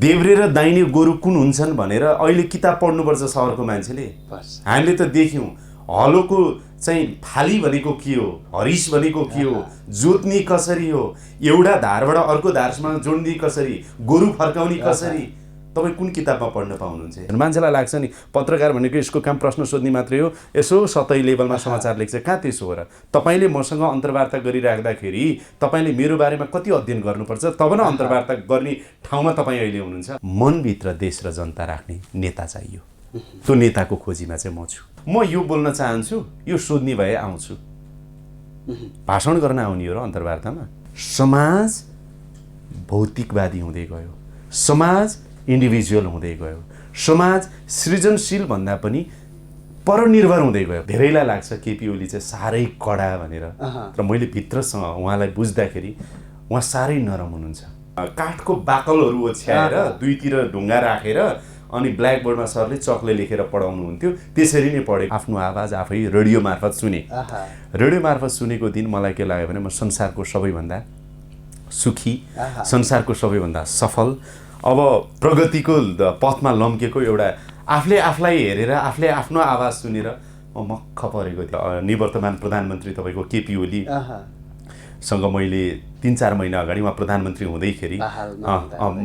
देब्रे र दाहिने गोरु कुन हुन्छन् भनेर अहिले किताब पढ्नुपर्छ सहरको मान्छेले। हामीले त देख्यौँ हलोको चाहिँ फाली भनेको के हो, हरिस भनेको के हो, जोत्ने कसरी हो, एउटा धारबाट अर्को धारसम्म जोड्ने कसरी, गोरु फर्काउने कसरी, तपाईँ कुन किताबमा पढ्न पाउनुहुन्छ? मान्छेलाई लाग्छ नि पत्रकार भनेको यसको काम प्रश्न सोध्ने मात्रै हो, यसो सतही लेभलमा समाचार लेख्छ। कहाँ त्यसो हो र? तपाईँले मसँग अन्तर्वार्ता गरिराख्दाखेरि तपाईँले मेरो बारेमा कति अध्ययन गर्नुपर्छ, तब न अन्तर्वार्ता गर्ने ठाउँमा तपाईँ अहिले हुनुहुन्छ। मनभित्र देश र जनता राख्ने नेता चाहियो। त्यो नेताको खोजीमा चाहिँ म छु। म यो बोल्न चाहन्छु, यो सोध्ने भए आउँछु। भाषण गर्न आउने हो र अन्तर्वार्तामा। समाज भौतिकवादी हुँदै गयो, समाज इन्डिभिजुअल हुँदै गयो, समाज सृजनशील भन्दा पनि परनिर्भर हुँदै गयो। धेरैलाई लाग्छ केपी ओली चाहिँ साह्रै कडा भनेर, र मैले भित्रसँग उहाँलाई बुझ्दाखेरि उहाँ साह्रै नरम हुनुहुन्छ। काठको बाकलहरू ओछ्याएर दुईतिर ढुङ्गा राखेर अनि ब्ल्याकबोर्डमा सरले चकले लेखेर पढाउनुहुन्थ्यो। त्यसरी नै पढेँ। आफ्नो आवाज आफै रेडियो मार्फत सुने। रेडियो मार्फत सुनेको दिन मलाई के लाग्यो भने म संसारको सबैभन्दा सुखी, संसारको सबैभन्दा सफल, अब प्रगतिको पथमा लम्केको एउटा आफूले आफूलाई हेरेर आफूले आफ्नो आवाज सुनेर म मक्ख परेको थिएँ। निवर्तमान प्रधानमन्त्री तपाईँको केपी ओली सँग मैले 3-4 महिना अगाडि उहाँ प्रधानमन्त्री हुँदैखेरि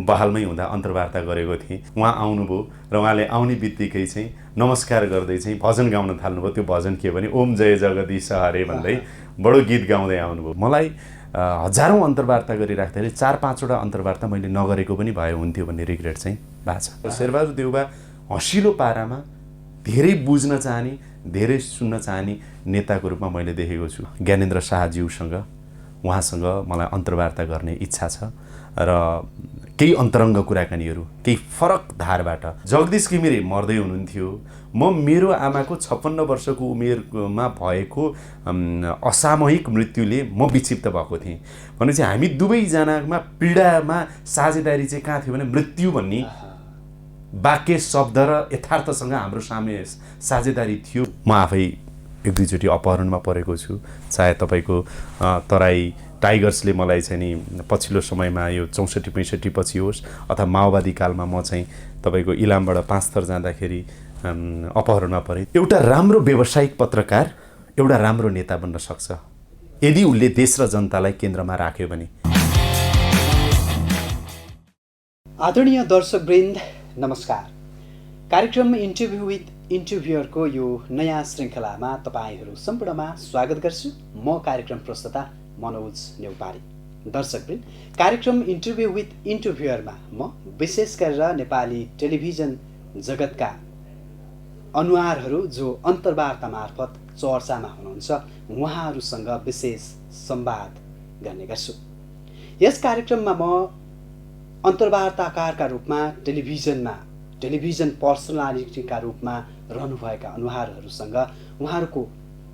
बहालमै हुँदा अन्तर्वार्ता गरेको थिएँ। उहाँ आउनुभयो र उहाँले आउने बित्तिकै चाहिँ नमस्कार गर्दै चाहिँ भजन गाउन थाल्नुभयो। त्यो भजन के भने ओम जय जगदीश हरे भन्दै बडो गीत गाउँदै आउनुभयो। मलाई हजारौँ अन्तर्वार्ता गरिराख्दाखेरि 4-5वटा अन्तर्वार्ता मैले नगरेको पनि भए हुन्थ्यो भन्ने रिग्रेट चाहिँ भएको छ। शेरबहादुर देउवा हँसिलो पारामा धेरै बुझ्न चाहने, धेरै सुन्न चाहने नेताको रूपमा मैले देखेको छु। ज्ञानेन्द्र शाहज्यूसँग उहाँसँग मलाई अन्तर्वार्ता गर्ने इच्छा छ र केही अन्तरङ्ग कुराकानीहरू केही फरक धारबाट। जगदीश घिमिरे मर्दै हुनुहुन्थ्यो। म मेरो आमाको 56 वर्षको उमेरमा भएको असामूहिक मृत्युले म विक्षिप्त भएको थिएँ। भनेपछि हामी दुवैजनामा पीडामा साझेदारी चाहिँ कहाँ थियो भने मृत्यु भन्ने वाक्य शब्द र यथार्थसँग हाम्रो साझेदारी थियो। म आफै 1-2 चोटि अपहरणमा परेको छु। चाहे तपाईँको तराई टाइगर्सले मलाई चाहिँ नि पछिल्लो समयमा यो 64-65 पछि होस् अथवा माओवादी कालमा म चाहिँ तपाईँको इलामबाट 5 थर जाँदाखेरि अपहरणमा परेँ। एउटा राम्रो व्यावसायिक पत्रकार एउटा राम्रो नेता बन्न सक्छ यदि उसले देश र जनतालाई केन्द्रमा राख्यो भने। आदरणीय दर्शकवृन्द नमस्कार। कार्यक्रम इन्टरभ्यू विथ इन्टरभ्युअरको यो नयाँ श्रृङ्खलामा तपाईँहरू सम्पूर्णमा स्वागत गर्छु। म कार्यक्रम प्रस्तुता मनोज नेउपारी। दर्शकवृन्द, कार्यक्रम इन्टरभ्यू विथ इन्टरभ्युअरमा म विशेष गरेर नेपाली टेलिभिजन जगतका अनुहारहरू जो अन्तर्वार्ता मार्फत चर्चामा हुनुहुन्छ उहाँहरूसँग विशेष संवाद गर्ने गर्छु। यस कार्यक्रममा म अन्तर्वार्ताकारका रूपमा टेलिभिजन पर्सनालिटीका रूपमा रहनुभएका अनुहारहरूसँग उहाँहरूको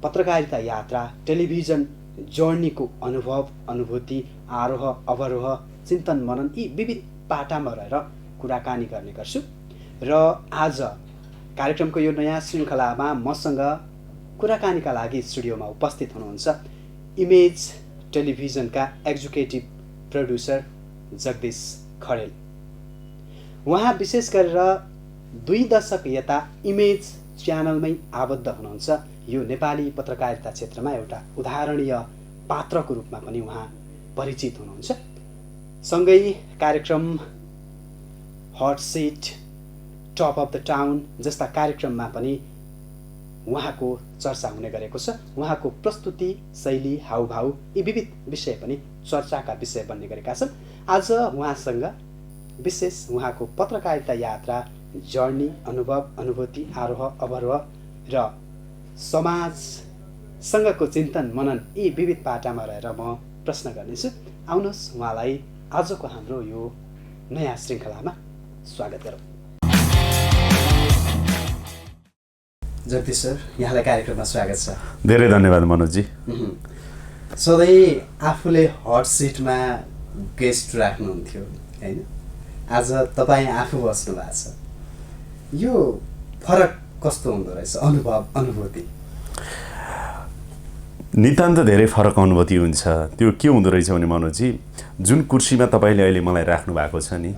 पत्रकारिता यात्रा, टेलिभिजन जर्नीको अनुभव, अनुभूति, आरोह अवरोह, चिन्तन मनन यी विविध पाटामा रहेर कुराकानी गर्ने गर्छु। र आज कार्यक्रमको यो नयाँ श्रृङ्खलामा मसँग कुराकानीका लागि स्टुडियोमा उपस्थित हुनुहुन्छ इमेज टेलिभिजनका एक्जिक्युटिभ प्रोड्युसर जगदीश खरेल। उहाँ विशेष गरेर 2 दशक यता इमेज च्यानलमै आबद्ध हुनुहुन्छ। यो नेपाली पत्रकारिता क्षेत्रमा एउटा उदाहरणीय पात्रको रूपमा पनि उहाँ परिचित हुनुहुन्छ। सँगै कार्यक्रम hot seat, top of the town जस्ता कार्यक्रममा पनि उहाँको चर्चा हुने गरेको छ। उहाँको प्रस्तुति शैली, हाउभाउ यी विविध विषय पनि चर्चाका विषय बन्ने गरेका छन्। आज उहाँसँग विशेष उहाँको पत्रकारिता यात्रा, जर्नी, अनुभव, अनुभूति, आरोह अवरोह र समाजसँगको चिन्तन मनन यी विविध पाटामा रहेर म प्रश्न गर्नेछु। आउनुहोस् उहाँलाई आजको हाम्रो यो नयाँ श्रृङ्खलामा स्वागत गरौँ। जगदीश सर, यहाँलाई कार्यक्रममा स्वागत छ। धेरै धन्यवाद मनोजजी। सधैँ आफूले हट सिटमा गेस्ट राख्नुहुन्थ्यो हैन, आज तपाईँ आफू बस्नु भएको छ। यो फरक कस्तो हुँदो रहेछ अनुभव, अनुभूति? नितान्त धेरै फरक अनुभूति हुन्छ। त्यो के हुँदो रहेछ भने मनोजजी, जुन कुर्सीमा तपाईँले अहिले मलाई राख्नु भएको छ नि,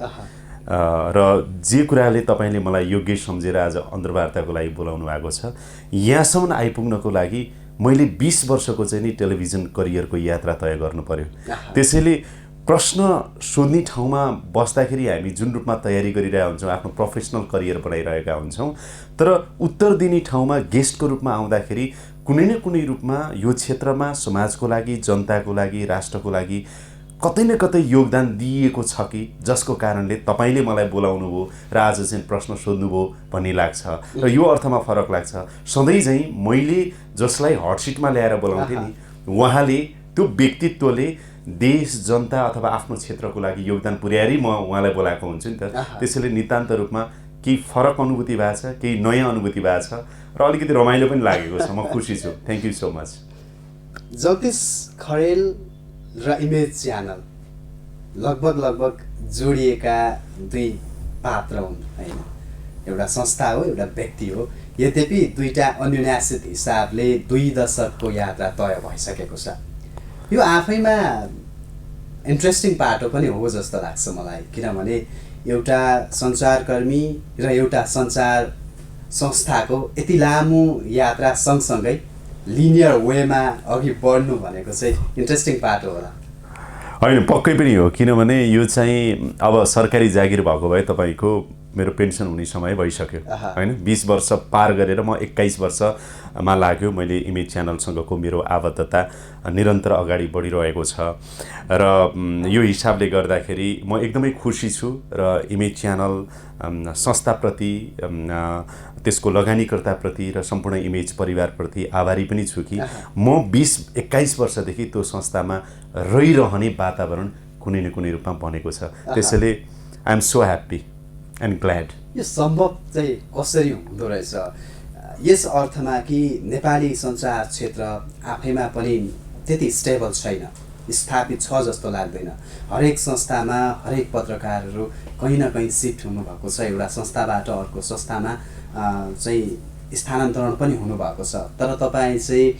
र जे कुराले तपाईँले मलाई योग्य सम्झेर आज अन्तर्वार्ताको लागि बोलाउनु भएको छ, यहाँसम्म आइपुग्नको लागि मैले 20 वर्षको चाहिँ नि टेलिभिजन करियरको यात्रा तय गर्नु पर्यो। त्यसैले प्रश्न सोध्ने ठाउँमा बस्दाखेरि हामी जुन रूपमा तयारी गरिरहेका हुन्छौँ, आफ्नो प्रोफेसनल करियर बनाइरहेका हुन्छौँ, तर उत्तर दिने ठाउँमा गेस्टको रूपमा आउँदाखेरि कुनै न कुनै रूपमा यो क्षेत्रमा समाजको लागि, जनताको लागि, राष्ट्रको लागि कतै न कतै योगदान दिएको छ कि जसको कारणले तपाईँले मलाई बोलाउनु भयो र आज चाहिँ प्रश्न सोध्नुभयो भन्ने लाग्छ। र यो अर्थमा फरक लाग्छ, सधैँ चाहिँ मैले जसलाई हटसिटमा ल्याएर बोलाउँथेँ नि, उहाँले त्यो व्यक्तित्वले देश, जनता अथवा आफ्नो क्षेत्रको लागि योगदान पुर्याएरै म उहाँलाई बोलाएको हुन्छु नि त। त्यसैले नितान्त रूपमा केही फरक अनुभूति भएको छ, केही नयाँ अनुभूति भएको छ र अलिकति रमाइलो पनि लागेको छ। म खुसी छु। Thank you so much. Jagdish Kharel र इमेज च्यानल लगभग जोडिएका दुई पात्र हुन् होइन, एउटा संस्था हो, एउटा व्यक्ति हो। यद्यपि दुईटा अन्योन्याश्रित हिसाबले 2 दशकको यात्रा तय भइसकेको छ। यो आफैमा इन्ट्रेस्टिङ पाटो पनि हो जस्तो लाग्छ मलाई, किनभने एउटा सञ्चारकर्मी र एउटा सञ्चार संस्थाको यति लामो यात्रा सँगसँगै लिनियर वेमा अघि बढ्नु भनेको चाहिँ इन्ट्रेस्टिङ पाटो होला। होइन, पक्कै पनि हो, किनभने यो चाहिँ अब सरकारी जागिर भएको भए तपाईँको मेरो पेन्सन हुने समय भइसक्यो होइन। 20 वर्ष पार गरेर म 21 वर्षमा लाग्यो। मैले इमेज च्यानलसँगको मेरो आबद्धता निरन्तर अगाडि बढिरहेको छ र यो हिसाबले गर्दाखेरि म एकदमै खुसी छु र इमेज च्यानल संस्थाप्रति, त्यसको लगानीकर्ताप्रति र सम्पूर्ण इमेज परिवारप्रति आभारी पनि छु कि म 20-21 वर्षदेखि त्यो संस्थामा रहिरहने वातावरण कुनै न कुनै रूपमा बनेको छ। त्यसैले I am so happy and glad. यो सम्भव चाहिँ कसरी हुँदो रहेछ? यस अर्थमा कि नेपाली सञ्चार क्षेत्र आफैमा पनि त्यति स्टेबल छैन, स्थापित छ जस्तो लाग्दैन। हरेक संस्थामा हरेक पत्रकारहरू कहीँ न कहीँ सिफ्ट हुनुभएको छ, एउटा संस्थाबाट अर्को संस्थामा चाहिँ स्थानान्तरण पनि हुनुभएको छ। तर तपाईँ चाहिँ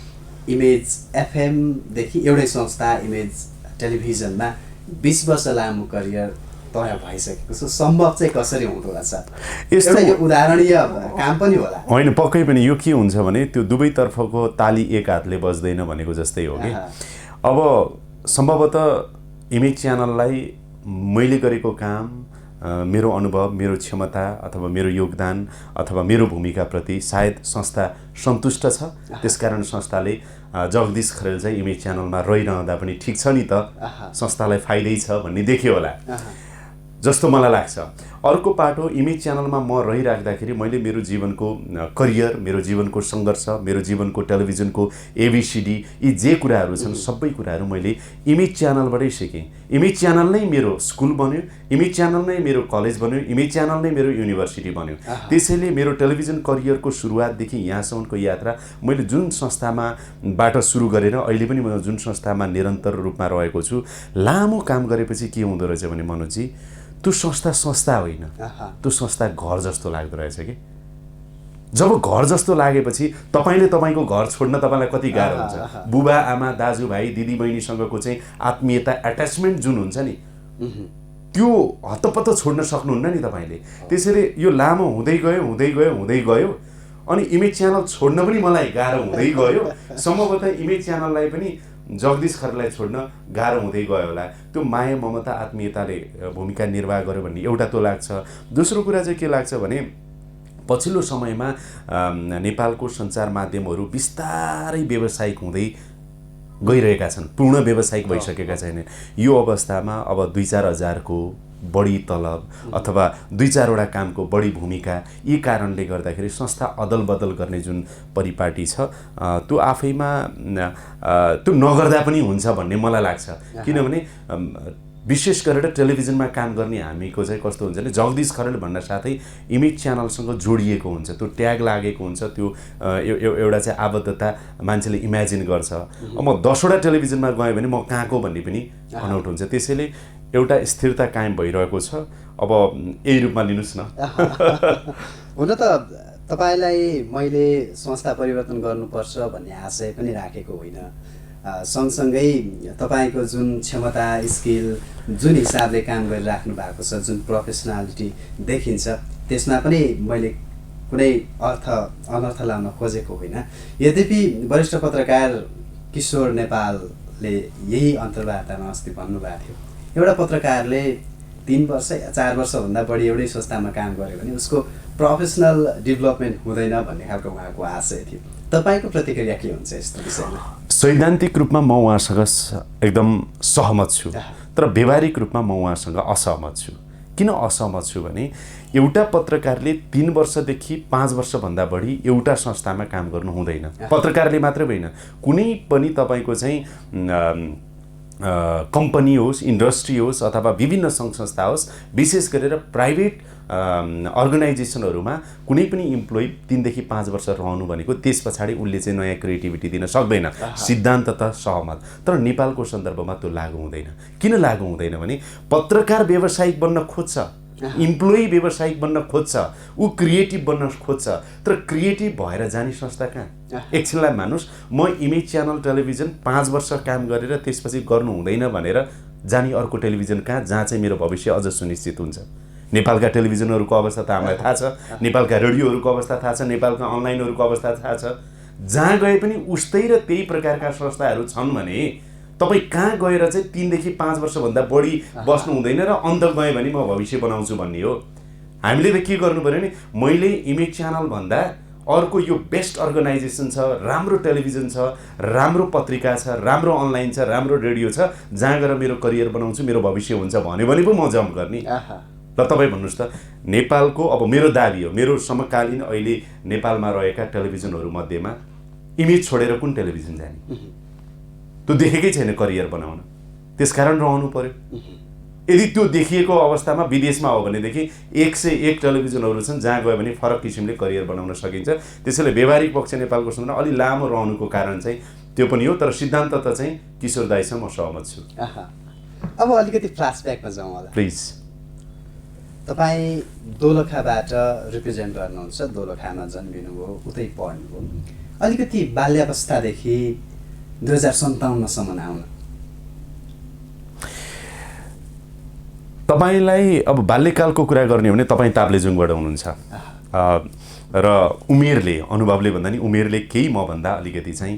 इमेज एफएमदेखि एउटै संस्था इमेज टेलिभिजनमा 20 वर्ष लामो करियर तय भइसकेको छ। सम्भव चाहिँ कसरी हुँदो रहेछ? एउटा यो उदाहरणीय काम पनि होला। होइन, पक्कै पनि यो के हुन्छ भने त्यो दुवैतर्फको ताली एक हातले बज्दैन भनेको जस्तै हो कि अब सम्भवतः इमेज च्यानललाई मैले गरेको काम, मेरो अनुभव, मेरो क्षमता अथवा मेरो योगदान अथवा मेरो भूमिकाप्रति सायद संस्था सन्तुष्ट छ। त्यसकारण संस्थाले जगदीश खरेल चाहिँ इमेज च्यानलमा रहिरहँदा पनि ठिक छ नि त, संस्थालाई फाइदै छ भन्ने देख्यो होला जस्तो मलाई लाग्छ। अर्को पाटो, इमेज च्यानलमा म रहिराख्दाखेरि मैले मेरो जीवनको करियर, मेरो जीवनको सङ्घर्ष, मेरो जीवनको टेलिभिजनको एबिसिडी, यी जे कुराहरू छन् सबै कुराहरू मैले इमेज च्यानलबाटै सिकेँ। इमेज च्यानल नै मेरो स्कुल बन्यो, इमेज च्यानल नै मेरो कलेज बन्यो, इमेज च्यानल नै मेरो युनिभर्सिटी बन्यो। त्यसैले मेरो टेलिभिजन करियरको सुरुवातदेखि यहाँसम्मको यात्रा मैले जुन संस्थाबाट सुरु गरेर अहिले पनि म जुन संस्थामा निरन्तर रूपमा रहेको छु, लामो काम गरेपछि के हुँदो रहेछ भने मनोजी, त्यो संस्था होइन, त्यो संस्था घर जस्तो लाग्दो रहेछ कि। जब घर जस्तो लागेपछि तपाईँले तपाईँको घर छोड्न तपाईँलाई कति गाह्रो हुन्छ। बुबा आमा दाजुभाइ दिदीबहिनीसँगको चाहिँ आत्मीयता, एट्याचमेन्ट जुन हुन्छ नि, त्यो हत्तपत्त छोड्न सक्नुहुन्न नि तपाईँले। त्यसैले यो लामो हुँदै गयो अनि इमेज च्यानल छोड्न पनि मलाई गाह्रो हुँदै गयो। सम्भवतः इमेज च्यानललाई पनि जगदीश खरेललाई छोड्न गाह्रो हुँदै गयो होला। त्यो माया, ममता, आत्मीयताले भूमिका निर्वाह गर्यो भन्ने एउटा त्यो लाग्छ। दोस्रो कुरा चाहिँ के लाग्छ भने पछिल्लो समयमा नेपालको सञ्चार माध्यमहरू बिस्तारै व्यावसायिक हुँदै गइरहेका छन्, पूर्ण व्यावसायिक भइसकेका छैनन्। यो अवस्थामा अब 2-4 हजारको बढी तलब अथवा 2-4 वटा कामको बढी भूमिका, यी कारणले गर्दाखेरि संस्था अदल बदल गर्ने जुन परिपाटी छ त्यो आफैमा त्यो नगर्दा पनि हुन्छ भन्ने मलाई लाग्छ। किनभने विशेष गरेर टेलिभिजनमा काम गर्ने हामीको चाहिँ कस्तो हुन्छ भने जगदीश खरेल भन्न साथै इमेज च्यानलसँग जोडिएको हुन्छ, त्यो ट्याग लागेको हुन्छ, त्यो एउटा चाहिँ आबद्धता मान्छेले इमेजिन गर्छ। अब म 10 वटा टेलिभिजनमा गएँ भने म कहाँको भन्ने पनि अनौट हुन्छ। त्यसैले एउटा स्थिरता कायम भइरहेको छ। अब यही रूपमा लिनुहोस् न। हुन त तपाईँलाई मैले संस्था परिवर्तन गर्नुपर्छ भन्ने आशय पनि राखेको होइन। सँगसँगै तपाईँको जुन क्षमता स्किल जुन हिसाबले काम गरिराख्नु भएको छ, जुन प्रोफेसनालिटी देखिन्छ, त्यसमा पनि मैले कुनै अनर्थ लाउन खोजेको होइन। यद्यपि वरिष्ठ पत्रकार किशोर नेपालले यही अन्तर्वार्तामा अस्ति भन्नुभएको थियो, एउटा पत्रकारले 3 वर्ष या 4 वर्षभन्दा बढी एउटै संस्थामा काम गर्यो भने उसको प्रोफेसनल डेभलपमेन्ट हुँदैन भन्ने खालको उहाँको आशय थियो। तपाईँको प्रतिक्रिया के हुन्छ यस्तो विषयमा? सैद्धान्तिक रूपमा म उहाँसँग एकदम सहमत छु, तर व्यवहारिक रूपमा म उहाँसँग असहमत छु। किन असहमत छु भने एउटा पत्रकारले 3 वर्षदेखि 5 वर्षभन्दा बढी एउटा संस्थामा काम गर्नु हुँदैन। पत्रकारले मात्रै होइन, कुनै पनि तपाईँको चाहिँ कम्पनी होस्, इन्डस्ट्री होस् अथवा विभिन्न सङ्घ संस्था होस्, विशेष गरेर प्राइभेट अर्गनाइजेसनहरूमा कुनै पनि इम्प्लोइ 3 देखि 5 वर्ष रहनु भनेको त्यस पछाडि उनले चाहिँ नयाँ क्रिएटिभिटी दिन सक्दैन। सिद्धान्त त सहमत, तर नेपालको सन्दर्भमा त्यो लागू हुँदैन। किन लागू हुँदैन भने पत्रकार व्यावसायिक बन्न खोज्छ, इम्प्लोइ व्यावसायिक बन्न खोज्छ, ऊ क्रिएटिभ बन्न खोज्छ, तर क्रिएटिभ भएर जाने संस्था कहाँ? एकछिनलाई मानुस्, म इमेज च्यानल टेलिभिजन 5 वर्ष काम गरेर त्यसपछि गर्नु हुँदैन भनेर जाने अर्को टेलिभिजन कहाँ, जहाँ चाहिँ मेरो भविष्य अझ सुनिश्चित हुन्छ? नेपालका टेलिभिजनहरूको अवस्था त हामीलाई थाहा छ, नेपालका रेडियोहरूको अवस्था थाहा छ, नेपालका अनलाइनहरूको अवस्था थाहा छ। जहाँ गए पनि उस्तै र त्यही प्रकारका संस्थाहरू छन् भने तपाईँ कहाँ गएर चाहिँ 3 देखि 5 वर्षभन्दा बढी बस्नु हुँदैन र अन्त गएँ भने म भविष्य बनाउँछु भन्ने हो। हामीले त के गर्नु पऱ्यो भने मैले इमेज च्यानल भन्दा अर्को यो बेस्ट अर्गनाइजेसन छ, राम्रो टेलिभिजन छ, राम्रो पत्रिका छ, राम्रो अनलाइन छ, राम्रो रेडियो छ, जहाँ गएर मेरो करियर बनाउँछु, मेरो भविष्य हुन्छ भन्यो भने पो म जम्प गर्ने। ल तपाईँ भन्नुहोस् त, नेपालको अब मेरो दाबी हो, मेरो समकालीन अहिले नेपालमा रहेका टेलिभिजनहरू मध्येमा इमेज छोडेर कुन टेलिभिजन जाने? त्यो देखेकै छैन करियर बनाउन, त्यसकारण रहनु पर्यो। यदि त्यो देखिएको अवस्थामा विदेशमा हो भनेदेखि 101 टेलिभिजनहरू छन् जहाँ गयो भने फरक किसिमले करियर बनाउन सकिन्छ। त्यसैले व्यवहारिक पक्ष नेपालको सन्दर्भमा अलि लामो रहनुको कारण चाहिँ त्यो पनि हो, तर सिद्धान्त त चाहिँ किशोर दाइसँग म सहमत छु। अब अलिकति फ्ल्यासब्याकमा जाउँ होला प्लिज। तपाईँ दोलखाबाट रिप्रेजेन्ट गर्नुहुन्छ, दोलखामा जन्मिनुभयो, उतै पढ्नुभयो। अलिकति बाल्यावस्थादेखि 2057सम्म आउन तपाईँलाई अब बाल्यकालको कुरा गर्ने हो भने तपाईँ ताप्लेजुङबाट हुनुहुन्छ र उमेरले, अनुभवले भन्दा नि उमेरले केही मभन्दा अलिकति चाहिँ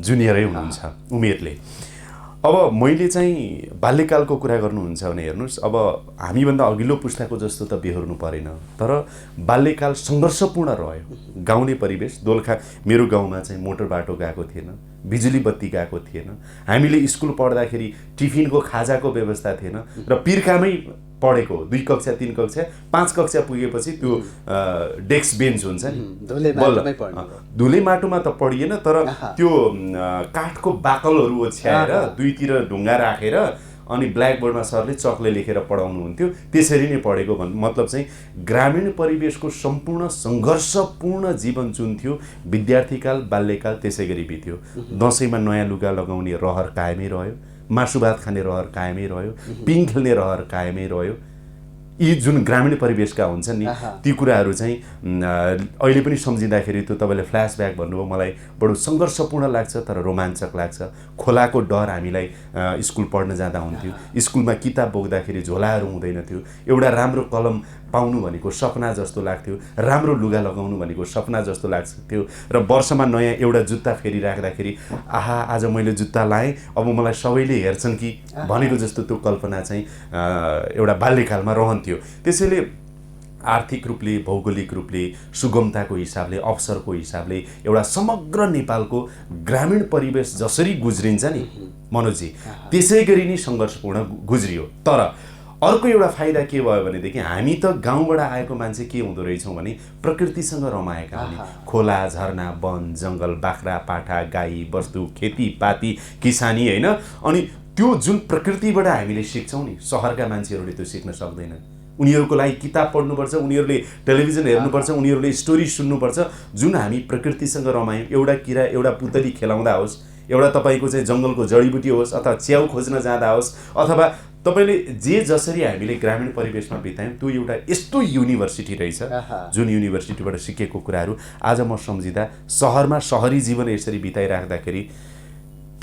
जुनियरै हुनुहुन्छ उमेरले। अब मैले चाहिँ बाल्यकालको कुरा गर्नुहुन्छ भने हेर्नुहोस्, अब हामीभन्दा अघिल्लो पुस्ताको जस्तो त बेहोर्नु परेन, तर बाल्यकाल सङ्घर्षपूर्ण रह्यो। गाउँले परिवेश, दोलखा मेरो गाउँमा चाहिँ मोटर बाटो गएको थिएन, बिजुली बत्ती गएको थिएन, हामीले स्कुल पढ्दाखेरि टिफिनको खाजाको व्यवस्था थिएन र पिर्कामै पढेको 2 कक्षा 3 कक्षा 5 कक्षा पुगेपछि त्यो डेस्क बेन्च हुन्छ नि, धुले माटोमा त पढिएन, तर त्यो काठको बाकलहरू ओछ्याएर दुईतिर ढुङ्गा राखेर अनि ब्ल्याकबोर्डमा सरले चकले लेखेर पढाउनुहुन्थ्यो, त्यसरी नै पढेको मतलब चाहिँ ग्रामीण परिवेशको सम्पूर्ण सङ्घर्षपूर्ण जीवन जुन थियो विद्यार्थीकाल बाल्यकाल त्यसै गरी बित्यो। दसैँमा नयाँ लुगा लगाउने रहर कायमै रह्यो, मासु भात खाने रहर कायमै रह्यो, पिङ खेल्ने रहर कायमै रह्यो। यी जुन ग्रामीण परिवेशका हुन्छन् नि ती कुराहरू चाहिँ अहिले पनि सम्झिँदाखेरि त्यो तपाईँले फ्ल्यासब्याक भन्नुभयो, मलाई बडो सङ्घर्षपूर्ण लाग्छ तर रोमाञ्चक लाग्छ। खोलाको डर हामीलाई स्कुल पढ्न जाँदा हुन्थ्यो, स्कुलमा किताब बोक्दाखेरि झोलाहरू हुँदैन थियो, एउटा राम्रो कलम पाउनु भनेको सपना जस्तो लाग्थ्यो, राम्रो लुगा लगाउनु भनेको सपना जस्तो लाग्थ्यो र वर्षमा नयाँ एउटा जुत्ता फेरि राख्दाखेरि आहा आज मैले जुत्ता लाएँ अब मलाई सबैले हेर्छन् कि भनेको जस्तो त्यो कल्पना चाहिँ एउटा बाल्यकालमा रहन्थ्यो। त्यसैले आर्थिक रूपले, भौगोलिक रूपले, सुगमताको हिसाबले, अवसरको हिसाबले एउटा समग्र नेपालको ग्रामीण परिवेश जसरी गुज्रिन्छ नि मनोजी, त्यसै गरी नै सङ्घर्षपूर्ण गुज्रियो। तर अर्को एउटा फाइदा के भयो भनेदेखि हामी त गाउँबाट आएको मान्छे के हुँदो रहेछौँ भने प्रकृतिसँग रमाएका हुने, खोला झरना वन जङ्गल बाख्रा पाठा गाई बस्तु खेतीपाती किसानी होइन, अनि त्यो जुन प्रकृतिबाट हामीले सिक्छौँ नि सहरका मान्छेहरूले त्यो सिक्न सक्दैनन्। उनीहरूको लागि किताब पढ्नुपर्छ, उनीहरूले टेलिभिजन हेर्नुपर्छ, उनीहरूले स्टोरी सुन्नुपर्छ। जुन हामी प्रकृतिसँग रमायौँ, एउटा किरा एउटा पुतली खेलाउँदा होस्, एउटा तपाईँको चाहिँ जङ्गलको जडीबुटी होस् अथवा च्याउ खोज्न जाँदा होस्, अथवा तपाईँले जे जसरी हामीले ग्रामीण परिवेशमा बितायौँ त्यो एउटा यस्तो युनिभर्सिटी रहेछ जुन युनिभर्सिटीबाट सिकेको कुराहरू आज म सम्झिँदा सहरमा सहरी जीवन यसरी बिताइराख्दाखेरि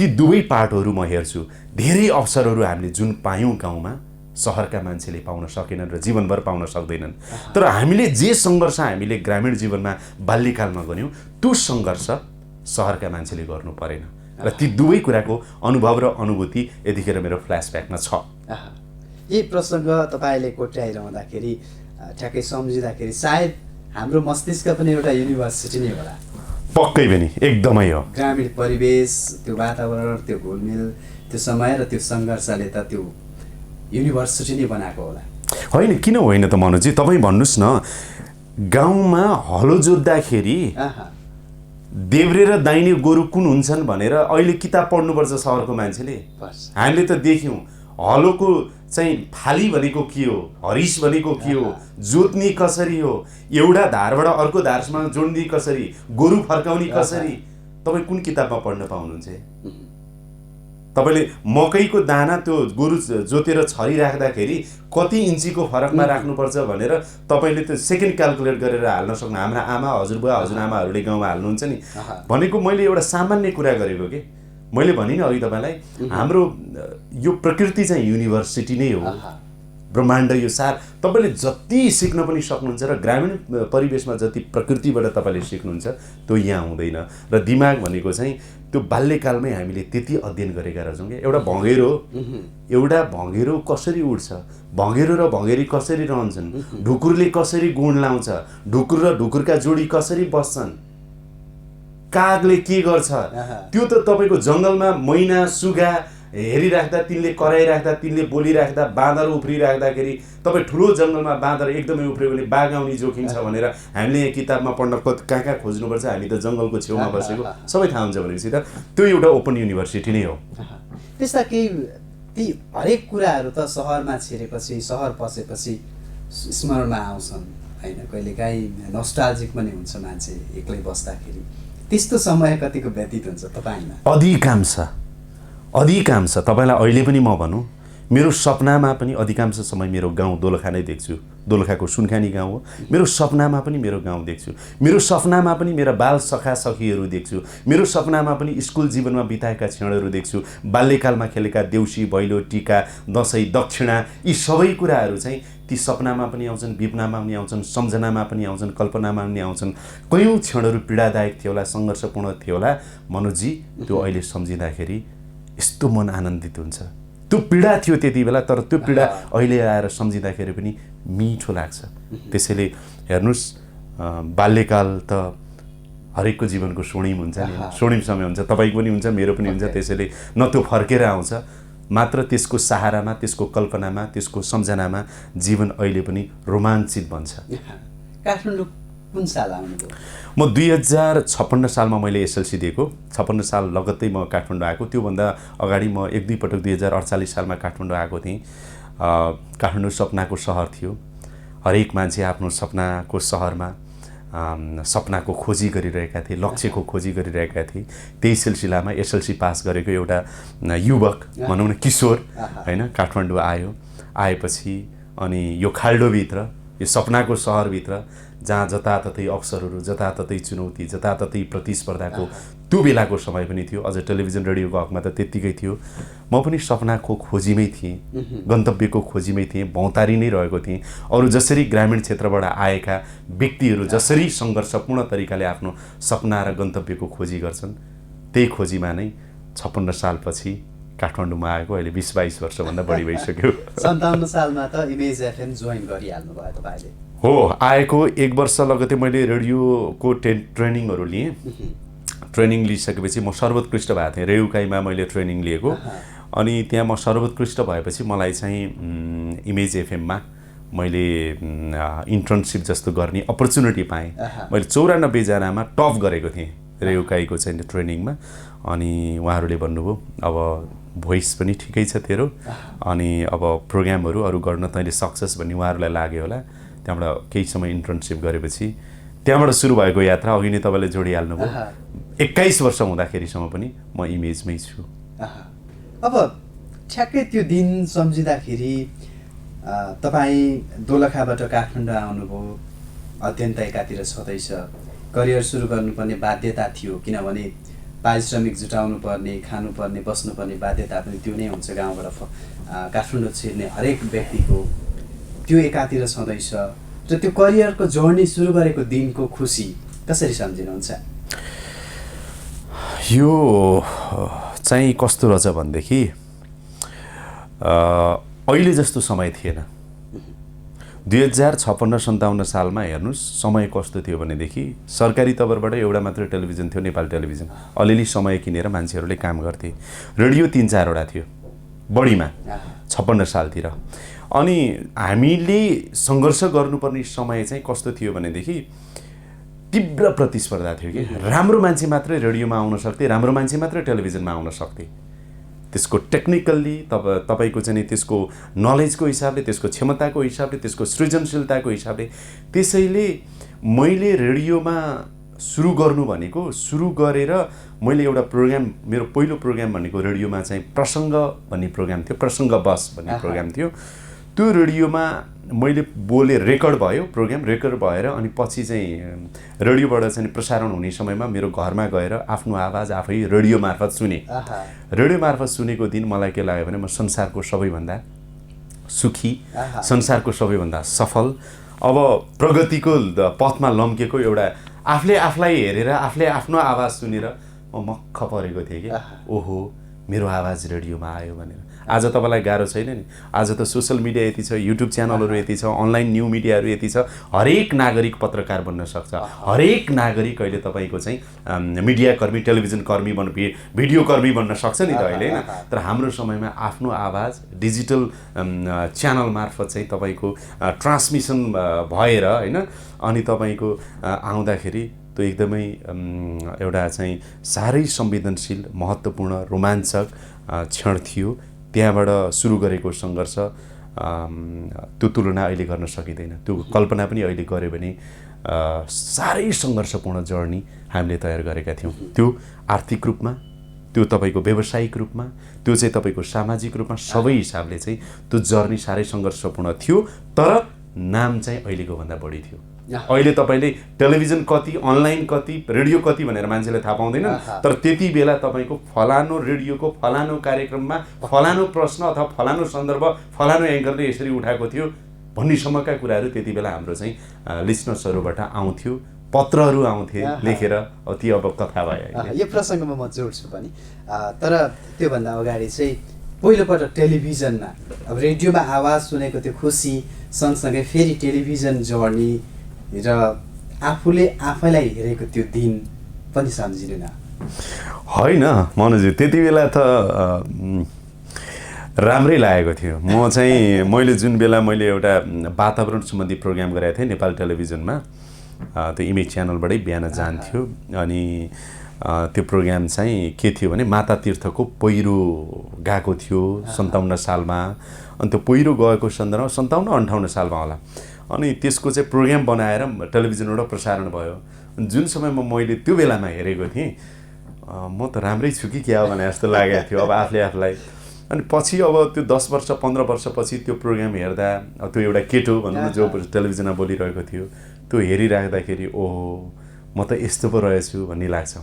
ती दुवै पार्टहरू म हेर्छु। धेरै अवसरहरू हामीले जुन पायौँ गाउँमा सहरका मान्छेले पाउन सकेनन् र जीवनभर पाउन सक्दैनन्। तर हामीले जे सङ्घर्ष हामीले ग्रामीण जीवनमा बाल्यकालमा गऱ्यौँ त्यो सङ्घर्ष सहरका मान्छेले गर्नु परेन र ती दुवै कुराको अनुभव र अनुभूति यतिखेर मेरो फ्ल्यासब्याकमा छ। यही प्रसङ्ग तपाईँले कोट्याइरहँदाखेरि ठ्याक्कै सम्झिँदाखेरि सायद हाम्रो मस्तिष्क पनि एउटा युनिभर्सिटी नै होला। पक्कै पनि एकदमै हो। ग्रामीण परिवेश, त्यो वातावरण, त्यो घुलमिल, त्यो समय र त्यो सङ्घर्षले त त्यो युनिभर्सिटी नै बनाएको होला। होइन, किन होइन त मनोजी, तपाईँ भन्नुहोस् न, गाउँमा हलो जोत्दाखेरि देब्रे र दाहिने गोरु कुन हुन्छन् भनेर अहिले किताब पढ्नुपर्छ सहरको मान्छेले। हामीले त देख्यौँ हलोको चाहिँ फाली भनेको के हो, हरिस भनेको के हो, जोत्ने कसरी हो, एउटा धारबाट अर्को धारसम्म जोड्ने कसरी, गोरु फर्काउने कसरी, तपाईँ कुन किताबमा पढ्न पाउनुहुन्छ? तपाईँले मकैको दाना त्यो गोरु जोतेर छरिराख्दाखेरि कति इन्चीको फरकमा राख्नुपर्छ भनेर तपाईँले त्यो सेकेन्ड क्यालकुलेट गरेर हाल्न सक्नु। हाम्रा आमा, हजुरबुवा, हजुरआमाहरूले गाउँमा हाल्नुहुन्छ नि। भनेको मैले एउटा सामान्य कुरा गरेको के, मैले भने नि अघि तपाईँलाई, हाम्रो यो प्रकृति चाहिँ युनिभर्सिटी नै हो, ब्रह्माण्ड यो सार। तपाईँले जति सिक्न पनि सक्नुहुन्छ र ग्रामीण परिवेशमा जति प्रकृतिबाट तपाईँले सिक्नुहुन्छ त्यो यहाँ हुँदैन। र दिमाग भनेको चाहिँ त्यो बाल्यकालमै हामीले त्यति अध्ययन गरेका रहेछौँ कि एउटा भँगेरो कसरी उड्छ, भँगेरो र भँगेरी कसरी रहन्छन्, ढुकुरले कसरी गुण लाउँछ, ढुकुर र ढुकुरका जोडी कसरी बस्छन्, कागले के गर्छ, त्यो त तपाईँको जङ्गलमा मैना सुगा हेरिराख्दा, तिनले कराइराख्दा, तिनले बोलिराख्दा, बाँदर उफ्रिराख्दाखेरि तपाईँ ठुलो जङ्गलमा बाँदर एकदमै उफ्रियो भने बाघ आउने जोखिम छ भनेर हामीले यहाँ किताबमा पढ्न कहाँ कहाँ खोज्नुपर्छ, हामी त जङ्गलको छेउमा बसेको सबै थाहा हुन्छ भनेपछि त त्यो एउटा ओपन युनिभर्सिटी नै हो। त्यस्ता केही ती हरेक कुराहरू त सहरमा छिरेपछि, सहर पसेपछि स्मरणमा आउँछन् होइन, कहिलेकाहीँ नोस्टाल्जिक पनि हुन्छ मान्छे एक्लै बस्दाखेरि। त्यस्तो समय कतिको व्यतीत हुन्छ तपाईँमा? अधिकांश तपाईँलाई अहिले पनि म भनौँ, मेरो सपनामा पनि अधिकांश समय मेरो गाउँ दोलखा नै देख्छु। दोलखाको सुनखानी गाउँ हो। मेरो सपनामा पनि मेरो गाउँ देख्छु। मेरो सपनामा पनि मेरा बाल सखा सखीहरू देख्छु। मेरो सपनामा पनि स्कुल जीवनमा बिताएका क्षणहरू देख्छु। बाल्यकालमा खेलेका देउसी, भैलो, टिका, दसैँ, दक्षिणा, यी सबै कुराहरू चाहिँ ती सपनामा पनि आउँछन्, विपनामा पनि आउँछन्, सम्झनामा पनि आउँछन्, कल्पनामा पनि आउँछन्। कयौँ क्षणहरू पीडादायक थियो होला, सङ्घर्षपूर्ण थियो होला मनोजी, त्यो अहिले सम्झिँदाखेरि यस्तो मन आनन्दित हुन्छ। त्यो पीडा थियो त्यति बेला, तर त्यो पीडा अहिले आएर सम्झिँदाखेरि पनि मिठो लाग्छ। त्यसैले हेर्नुहोस्, बाल्यकाल त हरेकको जीवनको स्वर्णिम हुन्छ नि, स्वर्णिम समय हुन्छ, तपाईँको पनि हुन्छ, मेरो पनि हुन्छ। त्यसैले न त्यो फर्केर आउँछ, मात्र त्यसको सहारामा, त्यसको कल्पनामा, त्यसको सम्झनामा जीवन अहिले पनि रोमाञ्चित बन्छ। काठमाडौँ कुन साल आउनुभयो? म 2056 सालमा मैले एसएलसी दिएको। 56 साल लगत्तै म काठमाडौँ आएको। त्योभन्दा अगाडि म एक दुई पटक 2048 सालमा काठमाडौँ आएको थिएँ। काठमाडौँ सपनाको सहर थियो। हरेक मान्छे आफ्नो सपनाको सहरमा सपनाको खोजी गरिरहेका थिए, लक्ष्यको खोजी गरिरहेका थिए। त्यही सिलसिलामा एसएलसी पास गरेको एउटा युवक, भनौँ न किशोर होइन, काठमाडौँ आयो। आएपछि अनि यो खाल्डोभित्र, यो सपनाको सहरभित्र जहाँ जताततै अवसरहरू, जताततै चुनौती, जताततै प्रतिस्पर्धाको त्यो बेलाको समय पनि थियो। अझ टेलिभिजन रेडियोको हकमा त त्यत्तिकै थियो। म पनि सपनाको खोजीमै थिएँ, गन्तव्यको खोजीमै थिएँ, भौतारी नै रहेको थिएँ। अरू जसरी ग्रामीण क्षेत्रबाट आएका व्यक्तिहरू जसरी सङ्घर्षपूर्ण तरिकाले आफ्नो सपना र गन्तव्यको खोजी गर्छन्, त्यही खोजीमा नै 56 सालपछि काठमाडौँमा आएको। अहिले 20-22 वर्षभन्दा बढी भइसक्यो। 57 सालमा त इमेज एफएम जोइन गरिहाल्नु भयो तपाईँले? हो, आएको 1 वर्ष लगतै मैले रेडियोको ट्रेनिङहरू लिएँ। ट्रेनिङ लिइसकेपछि म सर्वोत्कृष्ट भएको थिएँ। रेउकाईमा मैले ट्रेनिङ लिएको। अनि त्यहाँ म सर्वोत्कृष्ट भएपछि मलाई चाहिँ इमेज एफएममा मैले इन्टर्नसिप जस्तो गर्ने अपर्च्युनिटी पाएँ। मैले 94 जनामा टप गरेको थिएँ रेउकाईको चाहिँ ट्रेनिङमा। अनि उहाँहरूले भन्नुभयो, अब भोइस पनि ठिकै छ तेरो, अनि अब प्रोग्रामहरू अरू गर्न तैँले सक्छस् भन्ने उहाँहरूलाई लाग्यो होला। त्यहाँबाट केही समय इन्टर्नसिप गरेपछि त्यहाँबाट सुरु भएको यात्रा अघि नै तपाईँले जोडिहाल्नुभयो। 21 वर्ष हुँदाखेरिसम्म पनि म इमेजमै छु। अब ठ्याक्कै त्यो दिन सम्झिँदाखेरि तपाईँ दोलखाबाट काठमाडौँ आउनुभयो, अध्ययन त एकातिर छँदैछ, करियर सुरु गर्नुपर्ने बाध्यता थियो, किनभने पारिश्रमिक जुटाउनु पर्ने, खानुपर्ने, बस्नुपर्ने बाध्यता पनि त्यो नै हुन्छ। गाउँबाट काठमाडौँ छिर्ने हरेक व्यक्तिको त्यो एकातिर छँदैछ र त्यो करियरको जर्नी सुरु गरेको दिनको खुसी कसरी सम्झिनुहुन्छ? यो चाहिँ कस्तो रहेछ भनेदेखि अहिले जस्तो समय थिएन। 2056-57 सालमा हेर्नुहोस् समय कस्तो थियो भनेदेखि सरकारी तर्फबाट एउटा मात्र टेलिभिजन थियो, नेपाल टेलिभिजन। अलिअलि समय किनेर मान्छेहरूले काम गर्थे। रेडियो 3-4वटा थियो बढीमा 56 सालतिर। अनि हामीले सङ्घर्ष गर्नुपर्ने समय चाहिँ कस्तो थियो भनेदेखि तीव्र प्रतिस्पर्धा थियो कि राम्रो मान्छे मात्रै रेडियोमा आउन सक्थे, राम्रो मान्छे मात्रै टेलिभिजनमा आउन सक्थे। त्यसको टेक्निकल्ली तपाईको चाहिँ त्यसको नलेजको हिसाबले, त्यसको क्षमताको हिसाबले, त्यसको सृजनशीलताको हिसाबले। त्यसैले मैले रेडियोमा सुरु गर्नु भनेको, सुरु गरेर मैले एउटा प्रोग्राम, मेरो पहिलो प्रोग्राम भनेको रेडियोमा चाहिँ प्रसङ्ग भन्ने प्रोग्राम थियो, प्रसङ्ग बस भन्ने प्रोग्राम थियो। त्यो रेडियोमा मैले बोले, रेकर्ड भयो प्रोग्राम, रेकर्ड भएर अनि पछि चाहिँ रेडियोबाट चाहिँ प्रसारण हुने समयमा मेरो घरमा गएर आफ्नो आवाज आफै रेडियो मार्फत सुने। रेडियो मार्फत सुनेको दिन मलाई के लाग्यो भने म संसारको सबैभन्दा सुखी, संसारको सबैभन्दा सफल, अब प्रगतिको पथमा लम्केको एउटा आफूले आफूलाई हेरेर, आफूले आफ्नो आवाज सुनेर म मक्ख परेको थिएँ कि ओहो मेरो आवाज रेडियोमा आयो भनेर। आज तपाईँलाई गाह्रो छैन नि। आज त सोसल मिडिया यति छ, युट्युब च्यानलहरू यति छ, अनलाइन न्यू मिडियाहरू यति छ। हरेक नागरिक पत्रकार बन्न सक्छ। हरेक नागरिक अहिले तपाईँको चाहिँ मिडियाकर्मी, टेलिभिजन कर्मी भिडियो कर्मी बन्न सक्छ नि त अहिले, होइन? तर हाम्रो समयमा आफ्नो आवाज डिजिटल च्यानल मार्फत चाहिँ तपाईँको ट्रान्समिसन भएर, होइन, अनि तपाईँको आउँदाखेरि त्यो एकदमै एउटा चाहिँ साह्रै संवेदनशील, महत्त्वपूर्ण, रोमाञ्चक क्षण थियो। त्यहाँबाट सुरु गरेको सङ्घर्ष त्यो तुलना अहिले गर्न सकिँदैन। त्यो कल्पना पनि अहिले गऱ्यो भने साह्रै सङ्घर्षपूर्ण जर्नी हामीले तयार गरेका थियौँ। त्यो आर्थिक रूपमा, त्यो तपाईँको व्यावसायिक रूपमा, त्यो चाहिँ तपाईँको सामाजिक रूपमा, सबै हिसाबले चाहिँ त्यो जर्नी साह्रै सङ्घर्षपूर्ण थियो। तर नाम चाहिँ अहिलेको भन्दा बढी थियो। अहिले तपाईँले टेलिभिजन कति, अनलाइन कति, रेडियो कति भनेर मान्छेले थाहा पाउँदैन। तर त्यति बेला तपाईँको फलानु रेडियोको फलानु कार्यक्रममा फलानु प्रश्न अथवा फलानु सन्दर्भ फलानु एङ्करले यसरी उठाएको थियो भन्नेसम्मका कुराहरू त्यति बेला हाम्रो चाहिँ लिसनर्सहरूबाट आउँथ्यो, पत्रहरू आउँथे लेखेर। ती अब कथा भयो। यो प्रसङ्गमा म जोड्छु पनि। तर त्योभन्दा अगाडि चाहिँ पहिलोपटक टेलिभिजनमा, अब रेडियोमा आवाज सुनेको त्यो खुसी सँगसँगै फेरि टेलिभिजन जर्नी र आफूले आफैलाई हेरेको त्यो दिन पनि सम्झिनु न। होइन मनोजी, त्यति बेला त राम्रै लागेको थियो। म चाहिँ मैले जुन बेला मैले एउटा वातावरण सम्बन्धी प्रोग्राम गरेको थिएँ नेपाल टेलिभिजनमा, त्यो इमेज च्यानलबाटै बिहान जान्थ्यो। अनि त्यो प्रोग्राम चाहिँ के थियो भने माता तीर्थको पहिरो गएको थियो 57 सालमा। अनि त्यो पहिरो गएको सन्दर्भमा 57-58 सालमा होला। अनि त्यसको चाहिँ प्रोग्राम बनाएर टेलिभिजनबाट प्रसारण भयो। जुन समयमा मैले त्यो बेलामा हेरेको थिएँ, म त राम्रै छु कि क्या भने जस्तो लागेको थियो अब आफूले आफूलाई। अनि पछि अब त्यो 10 वर्ष 15 वर्षपछि त्यो प्रोग्राम हेर्दा, त्यो एउटा केटो भनौँ न जो टेलिभिजनमा बोलिरहेको थियो, त्यो हेरिराख्दाखेरि ओहो म त यस्तो पो रहेछु भन्ने लाग्छ।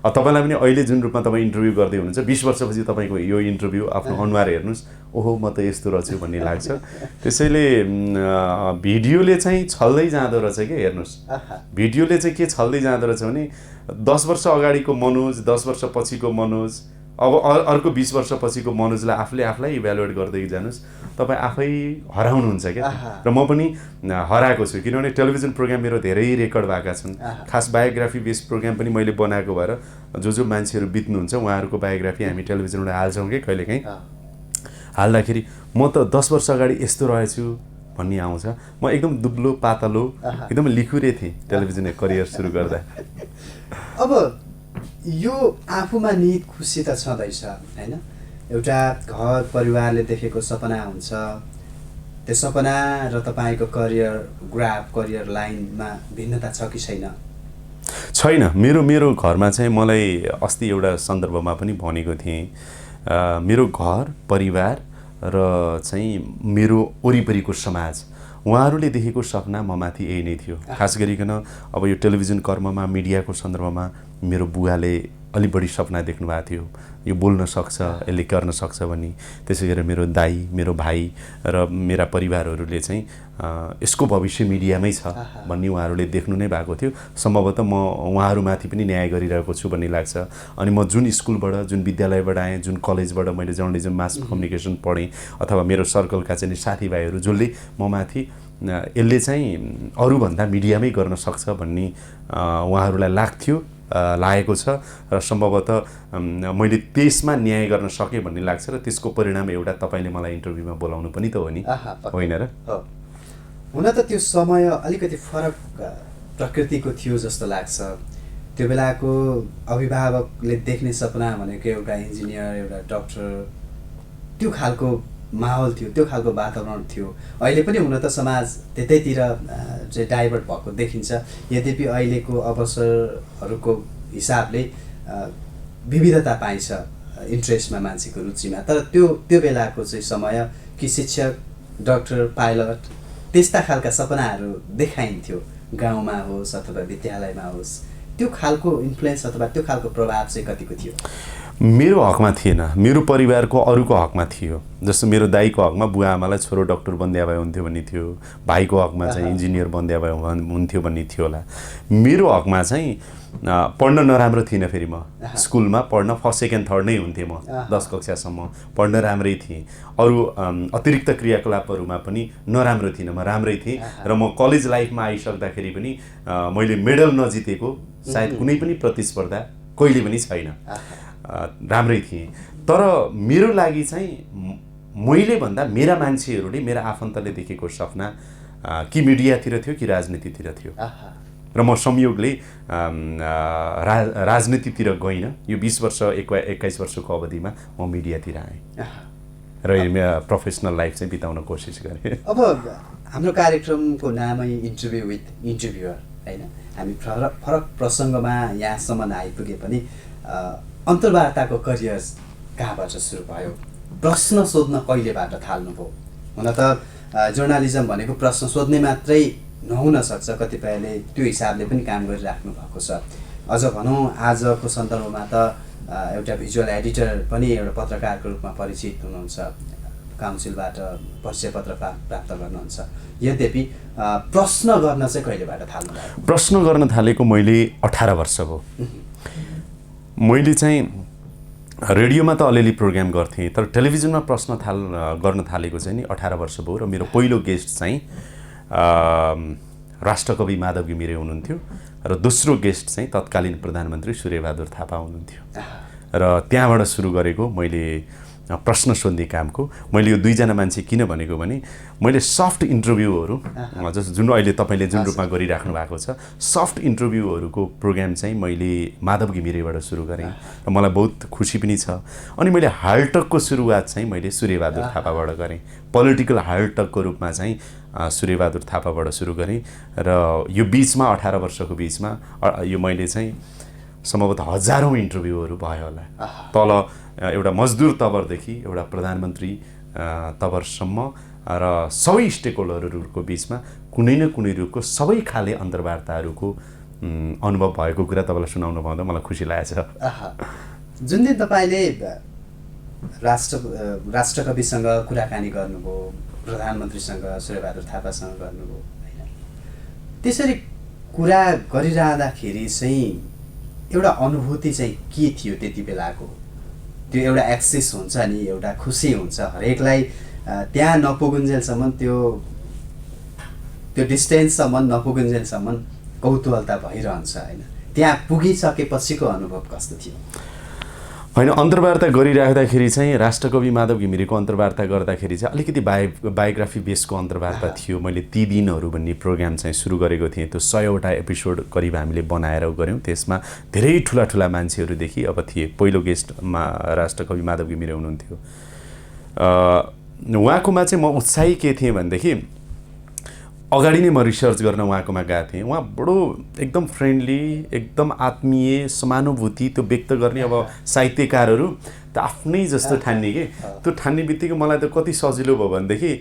तपाईँलाई पनि अहिले जुन रूपमा तपाईँ इन्टरभ्यू गर्दै हुनुहुन्छ, 20 वर्षपछि तपाईँको यो इन्टरभ्यू आफ्नो अनुहार हेर्नुहोस्, ओहो म त यस्तो रहेछु भन्ने लाग्छ। त्यसैले भिडियोले चाहिँ छल्दै जाँदो रहेछ क्या। हेर्नुहोस्, भिडियोले चाहिँ के छल्दै जाँदो रहेछ भने 10 वर्ष अगाडिको मनोज, 10 वर्ष पछिको मनोज, अब अर्को 20 वर्षपछिको मनोजलाई आफूलाई इभ्यालुएट गर्दै जानुहोस्, तपाईँ आफै हराउनुहुन्छ क्या। र म पनि हराएको छु, किनभने टेलिभिजन प्रोग्राम मेरो धेरै रेकर्ड भएका छन्। खास बायोग्राफी बेस्ड प्रोग्राम पनि मैले बनाएको भएर जो मान्छेहरू बित्नुहुन्छ उहाँहरूको बायोग्राफी हामी टेलिभिजनबाट हाल्छौँ कि कहिलेकाहीँ। हाल्दाखेरि म त 10 वर्ष अगाडि यस्तो रहेछु भन्ने आउँछ। म एकदम दुब्लो पातलो एकदम लिखुरे थिएँ टेलिभिजन करियर सुरु गर्दा। अब यो आफूमा निहित खुसी त छँदैछ, होइन? एउटा घर परिवारले देखेको सपना हुन्छ, त्यो सपना र तपाईँको करियर ग्राफ, करियर लाइनमा भिन्नता छ कि छैन? छैन। मेरो घरमा चाहिँ मलाई अस्ति एउटा सन्दर्भमा पनि भनेको थिएँ, मेरो घर परिवार र चाहिँ मेरो वरिपरिको समाज, उहाँहरूले देखेको सपना म माथि यही नै थियो। खास गरिकन अब यो टेलिभिजन कर्ममा, मिडियाको सन्दर्भमा मेरो बुवाले अलि बढी सपना देख्नु भएको थियो, यो बोल्न सक्छ, यसले गर्न सक्छ भन्ने। त्यसै गरेर मेरो दाइ, मेरो भाइ र मेरा परिवारहरूले चाहिँ यसको भविष्य मिडियामै छ भन्ने उहाँहरूले देख्नु नै भएको थियो। सम्भवतः म उहाँहरूमाथि पनि न्याय गरिरहेको छु भन्ने लाग्छ। अनि म जुन स्कुलबाट, जुन विद्यालयबाट आएँ, जुन कलेजबाट मैले जर्नलिजम मास कम्युनिकेसन पढेँ, अथवा मेरो सर्कलका चाहिँ साथीभाइहरू जसले म माथि यसले चाहिँ अरूभन्दा मिडियामै गर्न सक्छ भन्ने उहाँहरूलाई लागेको छ र सम्भवतः मैले त्यसमा न्याय गर्न सकेँ भन्ने लाग्छ र त्यसको परिणाम एउटा तपाईँले मलाई इन्टरभ्यूमा बोलाउनु पनि त हो नि, होइन र? हुन त त्यो समय अलिकति फरक प्रकृतिको थियो जस्तो लाग्छ। त्यो बेलाको अभिभावकले देख्ने सपना भनेको एउटा इन्जिनियर, एउटा डक्टर, त्यो खालको माहौल थियो, त्यो खालको वातावरण थियो। अहिले पनि हुन त समाज त्यतैतिर चाहिँ डाइभर्ट भएको देखिन्छ। यद्यपि अहिलेको अवसरहरूको हिसाबले विविधता पाइन्छ इन्ट्रेस्टमा, मान्छेको रुचिमा। तर त्यो बेलाको चाहिँ समय कि शिक्षक, डक्टर, पाइलट त्यस्ता खालका सपनाहरू देखाइन्थ्यो, गाउँमा होस् अथवा विद्यालयमा होस्। त्यो खालको इन्फ्लुएन्स अथवा त्यो खालको प्रभाव चाहिँ कतिको थियो? मेरो हकमा थिएन, मेरो परिवारको अरूको हकमा थियो। जस्तो मेरो दाइको हकमा बुवा आमालाई छोरो डक्टर बन्दिया भए हुन्थ्यो भन्ने थियो, भाइको हकमा चाहिँ इन्जिनियर बन्दिया भए हुन्थ्यो भन्ने थियो होला। मेरो हकमा चाहिँ पढ्न नराम्रो थिइनँ। फेरि म स्कुलमा पढ्न फर्स्ट, सेकेन्ड, थर्ड नै हुन्थेँ। म 10 कक्षासम्म पढ्न राम्रै थिएँ। अरू अतिरिक्त क्रियाकलापहरूमा पनि नराम्रो थिइनँ, म राम्रै थिएँ। र म कलेज लाइफमा आइसक्दाखेरि पनि मैले मेडल नजितेको सायद कुनै पनि प्रतिस्पर्धा कहिले पनि छैन, राम्रै थिएँ। तर मेरो लागि चाहिँ मैले भन्दा मेरा मान्छेहरूले, मेरा आफन्तले देखेको सपना कि मिडियातिर थियो कि राजनीतितिर थियो। र म संयोगले राजनीतितिर गइनँ। यो 20 वर्ष 21 वर्षको अवधिमा म मिडियातिर आएँ र प्रोफेसनल लाइफ चाहिँ बिताउन कोसिस गरेँ। अब हाम्रो कार्यक्रमको नामै इन्टरभ्यू विथ इन्टरभ्युअर, होइन? हामी फरक प्रसङ्गमा यहाँसम्म आइपुगे पनि अन्तर्वार्ताको करियर कहाँबाट सुरु भयो? प्रश्न सोध्न कहिलेबाट थाल्नुभयो? हुन त जर्नलिजम भनेको प्रश्न सोध्ने मात्रै नहुन सक्छ, कतिपयले त्यो हिसाबले पनि काम गरिराख्नु भएको छ। अझ भनौँ आजको सन्दर्भमा त एउटा भिजुअल एडिटर पनि एउटा पत्रकारको रूपमा परिचित हुनुहुन्छ, काउन्सिलबाट परिचय पत्र प्राप्त गर्नुहुन्छ। यद्यपि प्रश्न गर्न चाहिँ कहिलेबाट थाल्नुभयो? प्रश्न गर्न थालेको मैले 18 वर्ष भयो। मैले चाहिँ रेडियोमा त अलिअलि प्रोग्राम गर्थेँ, तर टेलिभिजनमा प्रश्न गर्न थालेको चाहिँ नि 18 वर्ष भयो। र मेरो पहिलो गेस्ट चाहिँ राष्ट्रकवि माधव घिमिरे हुनुहुन्थ्यो र दोस्रो गेस्ट चाहिँ तत्कालीन प्रधानमन्त्री सूर्यबहादुर थापा हुनुहुन्थ्यो। र त्यहाँबाट सुरु गरेको मैले प्रश्न सोध्ने कामको। मैले यो दुईजना मान्छे किन भनेको भने मैले सफ्ट इन्टरभ्यूहरू, जस्तो जुन अहिले तपाईँले जुन रूपमा गरिराख्नु भएको छ, सफ्ट इन्टरभ्यूहरूको प्रोग्राम चाहिँ मैले माधव घिमिरेबाट सुरु गरेँ र मलाई बहुत खुसी पनि छ। अनि मैले हार्डटकको सुरुवात चाहिँ मैले सूर्यबहादुर थापाबाट गरेँ। पोलिटिकल हार्डटकको रूपमा चाहिँ सूर्यबहादुर थापाबाट सुरु गरेँ। र यो बिचमा 18 वर्षको बिचमा यो मैले चाहिँ सम्भवतः हजारौँ इन्टरभ्यूहरू भयो होला। तल एउटा मजदुर तबरदेखि एउटा प्रधानमन्त्री तबरसम्म र सबै स्टेक होल्डरहरूको बिचमा कुनै न कुनै रूपको सबै खाले अन्तर्वार्ताहरूको अनुभव भएको कुरा तपाईँलाई सुनाउन पाउँदा मलाई खुसी लागेको छ। जुन दिन तपाईँले राष्ट्रकविसँग कुराकानी गर्नुभयो, प्रधानमन्त्रीसँग सूर्यबहादुर थापासँग गर्नुभयो, होइन? त्यसरी कुरा गरिरहँदाखेरि चाहिँ एउटा अनुभूति चाहिँ के थियो त्यति बेलाको? त्यो एउटा एक्सेस हुन्छ नि, एउटा खुसी हुन्छ हरेकलाई। त्यहाँ नपुगुन्जेलसम्म त्यो डिस्टेन्ससम्म नपुगुन्जेलसम्म कौतूहलता भइरहन्छ, होइन? त्यहाँ पुगिसकेपछिको अनुभव कस्तो थियो? होइन, अन्तर्वार्ता गरिराख्दाखेरि चाहिँ राष्ट्रकवि माधव घिमिरेको अन्तर्वार्ता गर्दाखेरि चाहिँ अलिकति बायोग्राफी बेसको अन्तर्वार्ता थियो। मैले ती दिनहरू भन्ने प्रोग्राम चाहिँ सुरु गरेको थिएँ। त्यो 100वटा एपिसोड करिब हामीले बनाएर गऱ्यौँ। त्यसमा धेरै ठुला मान्छेहरूदेखि अब थिए। पहिलो गेस्टमा राष्ट्रकवि माधव घिमिरे हुनुहुन्थ्यो। उहाँकोमा चाहिँ म उत्साही के थिएँ भनेदेखि अगाडि नै म रिसर्च गर्न उहाँकोमा गएको थिएँ। उहाँ बडो एकदम फ्रेन्डली, एकदम आत्मीय, समानुभूति त्यो व्यक्त गर्ने। अब साहित्यकारहरू त आफ्नै जस्तो ठान्ने के, त्यो ठान्ने बित्तिकै मलाई त कति सजिलो भयो भनेदेखि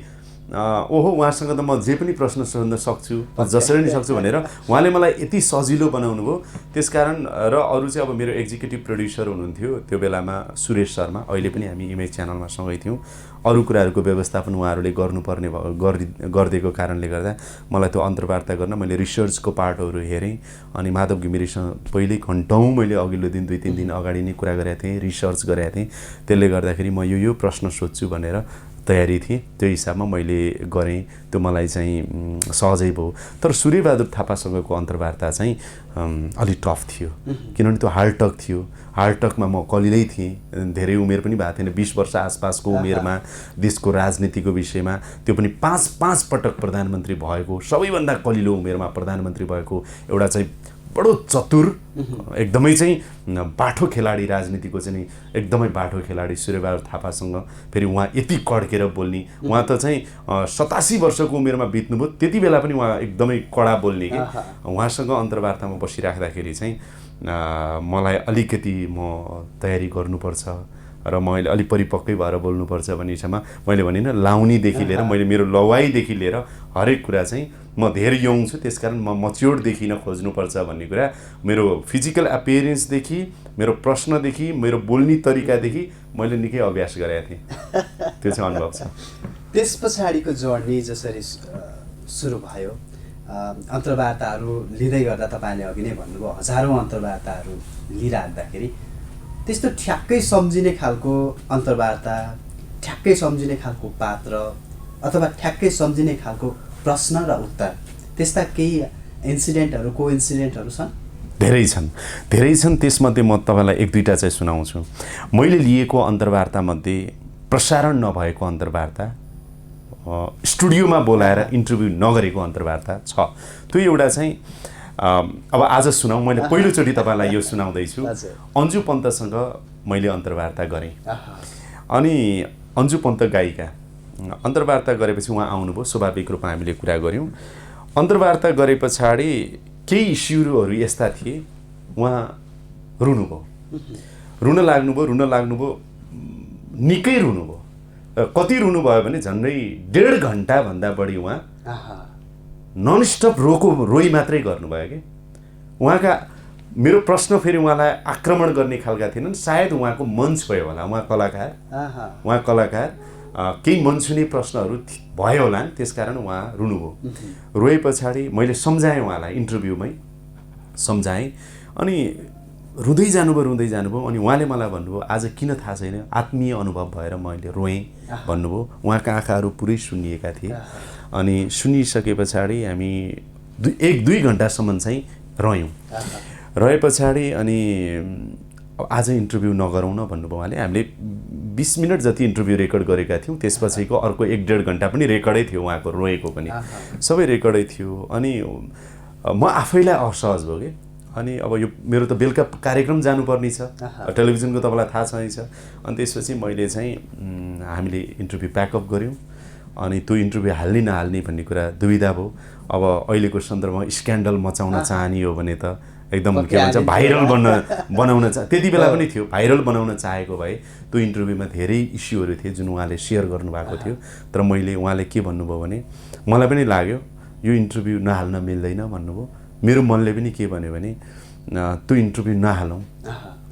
ओहो उहाँसँग त म जे पनि प्रश्न सोध्न सक्छु जसरी नै सक्छु भनेर उहाँले मलाई यति सजिलो बनाउनु भयो। त्यसकारण र अरू चाहिँ अब मेरो एक्जिक्युटिभ प्रड्युसर हुनुहुन्थ्यो त्यो बेलामा सुरेश शर्मा, अहिले पनि हामी इमेज च्यानलमा सँगै थियौँ। अरू कुराहरूको व्यवस्थापन उहाँहरूले गर्नुपर्ने गरिदिएको कारणले गर्दा मलाई त्यो अन्तर्वार्ता गर्न मैले रिसर्चको पार्टहरू हेरेँ। अनि माधव घिमिरेसँग पहिल्यै घन्टौँ मैले अघिल्लो दिन 2-3 दिन अगाडि नै कुरा गरेको थिएँ, रिसर्च गरेको थिएँ। त्यसले गर्दाखेरि म यो प्रश्न सोध्छु भनेर तयारी थिएँ। त्यो हिसाबमा मैले गरेँ, त्यो मलाई चाहिँ सहजै भयो। तर सूर्यबहादुर थापासँगको अन्तर्वार्ता चाहिँ अलि टफ थियो, किनभने त्यो हार्डटक थियो। हार्डटकमा म कलिलै थिएँ, धेरै उमेर पनि भएको थिएन, 20 वर्ष आसपासको उमेरमा देशको राजनीतिको विषयमा, त्यो पनि 5 पटक प्रधानमन्त्री भएको, सबैभन्दा कलिलो उमेरमा प्रधानमन्त्री भएको एउटा चाहिँ बडो चतुर, एकदमै चाहिँ बाठो खेलाडी, राजनीतिको चाहिँ एकदमै बाठो खेलाडी सूर्यबहादुर थापासँग फेरि उहाँ यति कड्केर बोल्ने। उहाँ त चाहिँ 87 वर्षको उमेरमा बित्नुभयो, त्यति बेला पनि उहाँ एकदमै कडा बोल्ने कि। उहाँसँग अन्तर्वार्तामा बसिराख्दाखेरि चाहिँ मलाई अलिकति म तयारी गर्नुपर्छ र मैले अलिक परिपक्कै भएर बोल्नुपर्छ भन्ने हिसाबमा मैले भने नि लाउनीदेखि लिएर मैले मेरो लवाइदेखि लिएर हरेक कुरा चाहिँ म धेरै यङ छु, त्यसकारण म मच्योर्ड देखिन खोज्नुपर्छ भन्ने कुरा मेरो फिजिकल एपियरेन्सदेखि, मेरो प्रश्नदेखि, मेरो बोल्ने तरिकादेखि मैले निकै अभ्यास गरेको थिएँ। त्यो चाहिँ अनुभव छ। त्यस पछाडिको जर्नी जसरी सुरु भयो, अन्तर्वार्ताहरू लिँदै गर्दा तपाईँले अघि नै भन्नुभयो हजारौँ अन्तर्वार्ताहरू लिइराख्दाखेरि त्यस्तो ठ्याक्कै सम्झिने खालको अन्तर्वार्ता, ठ्याक्कै सम्झिने खालको पात्र अथवा ठ्याक्कै सम्झिने खालको प्रश्न र उत्तर, त्यस्ता केही इन्सिडेन्टहरू, कोइन्सिडेन्टहरू छन्? धेरै छन्। त्यसमध्ये म तपाईँलाई 1-2टा चाहिँ सुनाउँछु। मैले लिएको अन्तर्वार्तामध्ये प्रसारण नभएको अन्तर्वार्ता, स्टुडियोमा बोलाएर इन्टरभ्यू नगरेको अन्तर्वार्ता छ। त्यो एउटा चाहिँ अब आज सुनाउँ, मैले पहिलोचोटि तपाईँलाई यो सुनाउँदैछु। अन्जु पन्तसँग मैले अन्तर्वार्ता गरेँ। अनि अन्जु पन्त गायिका, अन्तर्वार्ता गरेपछि उहाँ आउनुभयो, स्वाभाविक रूपमा हामीले कुरा गऱ्यौँ। अन्तर्वार्ता गरे पछाडि केही इस्युहरू यस्ता थिए, उहाँ रुनुभयो, रुन लाग्नुभयो, निकै रुनुभयो। कति रुनुभयो भने झन्डै 1.5 घन्टाभन्दा बढी उहाँ ननस्टप रोइ मात्रै गर्नुभयो कि। उहाँका मेरो प्रश्न फेरि उहाँलाई आक्रमण गर्ने खालका थिएनन्, सायद उहाँको मञ्च भयो होला, उहाँ कलाकार केही मनसुने प्रश्नहरू भयो होला, त्यसकारण उहाँ रुनुभयो। रोए पछाडि मैले सम्झाएँ उहाँलाई, इन्टरभ्यूमै सम्झाएँ। अनि रुँदै जानुभयो। अनि उहाँले मलाई भन्नुभयो, आज किन थाहा छैन, आत्मीय अनुभव भएर मैले रोएँ भन्नुभयो। उहाँका आँखाहरू पुरै सुन्निएका थिए। अनि सुनिसके पछाडि हामी 1-2 घन्टासम्म चाहिँ रहे पछाडि अनि आज इन्टरभ्यू नगरौँ न भन्नुभयो उहाँले। हामीले 20 मिनट जति इन्टरभ्यू रेकर्ड गरेका थियौँ, त्यसपछिको अर्को 1-1.5 घन्टा पनि रेकर्डै थियो, उहाँको रोएको पनि सबै रेकर्डै थियो। अनि म आफैलाई असहज भयो कि। अनि अब यो मेरो त बेलुका कार्यक्रम जानुपर्ने छ, टेलिभिजनको तपाईँलाई थाहा छैछ। अनि त्यसपछि मैले चाहिँ हामीले इन्टरभ्यू प्याकअप गऱ्यौँ। अनि त्यो इन्टरभ्यू हाल्ने नहाल्ने भन्ने कुरा दुविधा भयो। अब अहिलेको सन्दर्भमा स्क्यान्डल मचाउन चाहने हो भने त एकदम के भन्छ भाइरल बनाउन त्यति बेला पनि थियो, भाइरल बनाउन चाहेको भए त्यो इन्टरभ्यूमा धेरै इस्युहरू थिए जुन उहाँले सेयर गर्नुभएको थियो। तर मैले उहाँले के भन्नुभयो भने, मलाई पनि लाग्यो यो इन्टरभ्यू नहाल्न मिल्दैन भन्नुभयो। मेरो मनले पनि के भन्यो भने त्यो इन्टरभ्यू नहालौँ।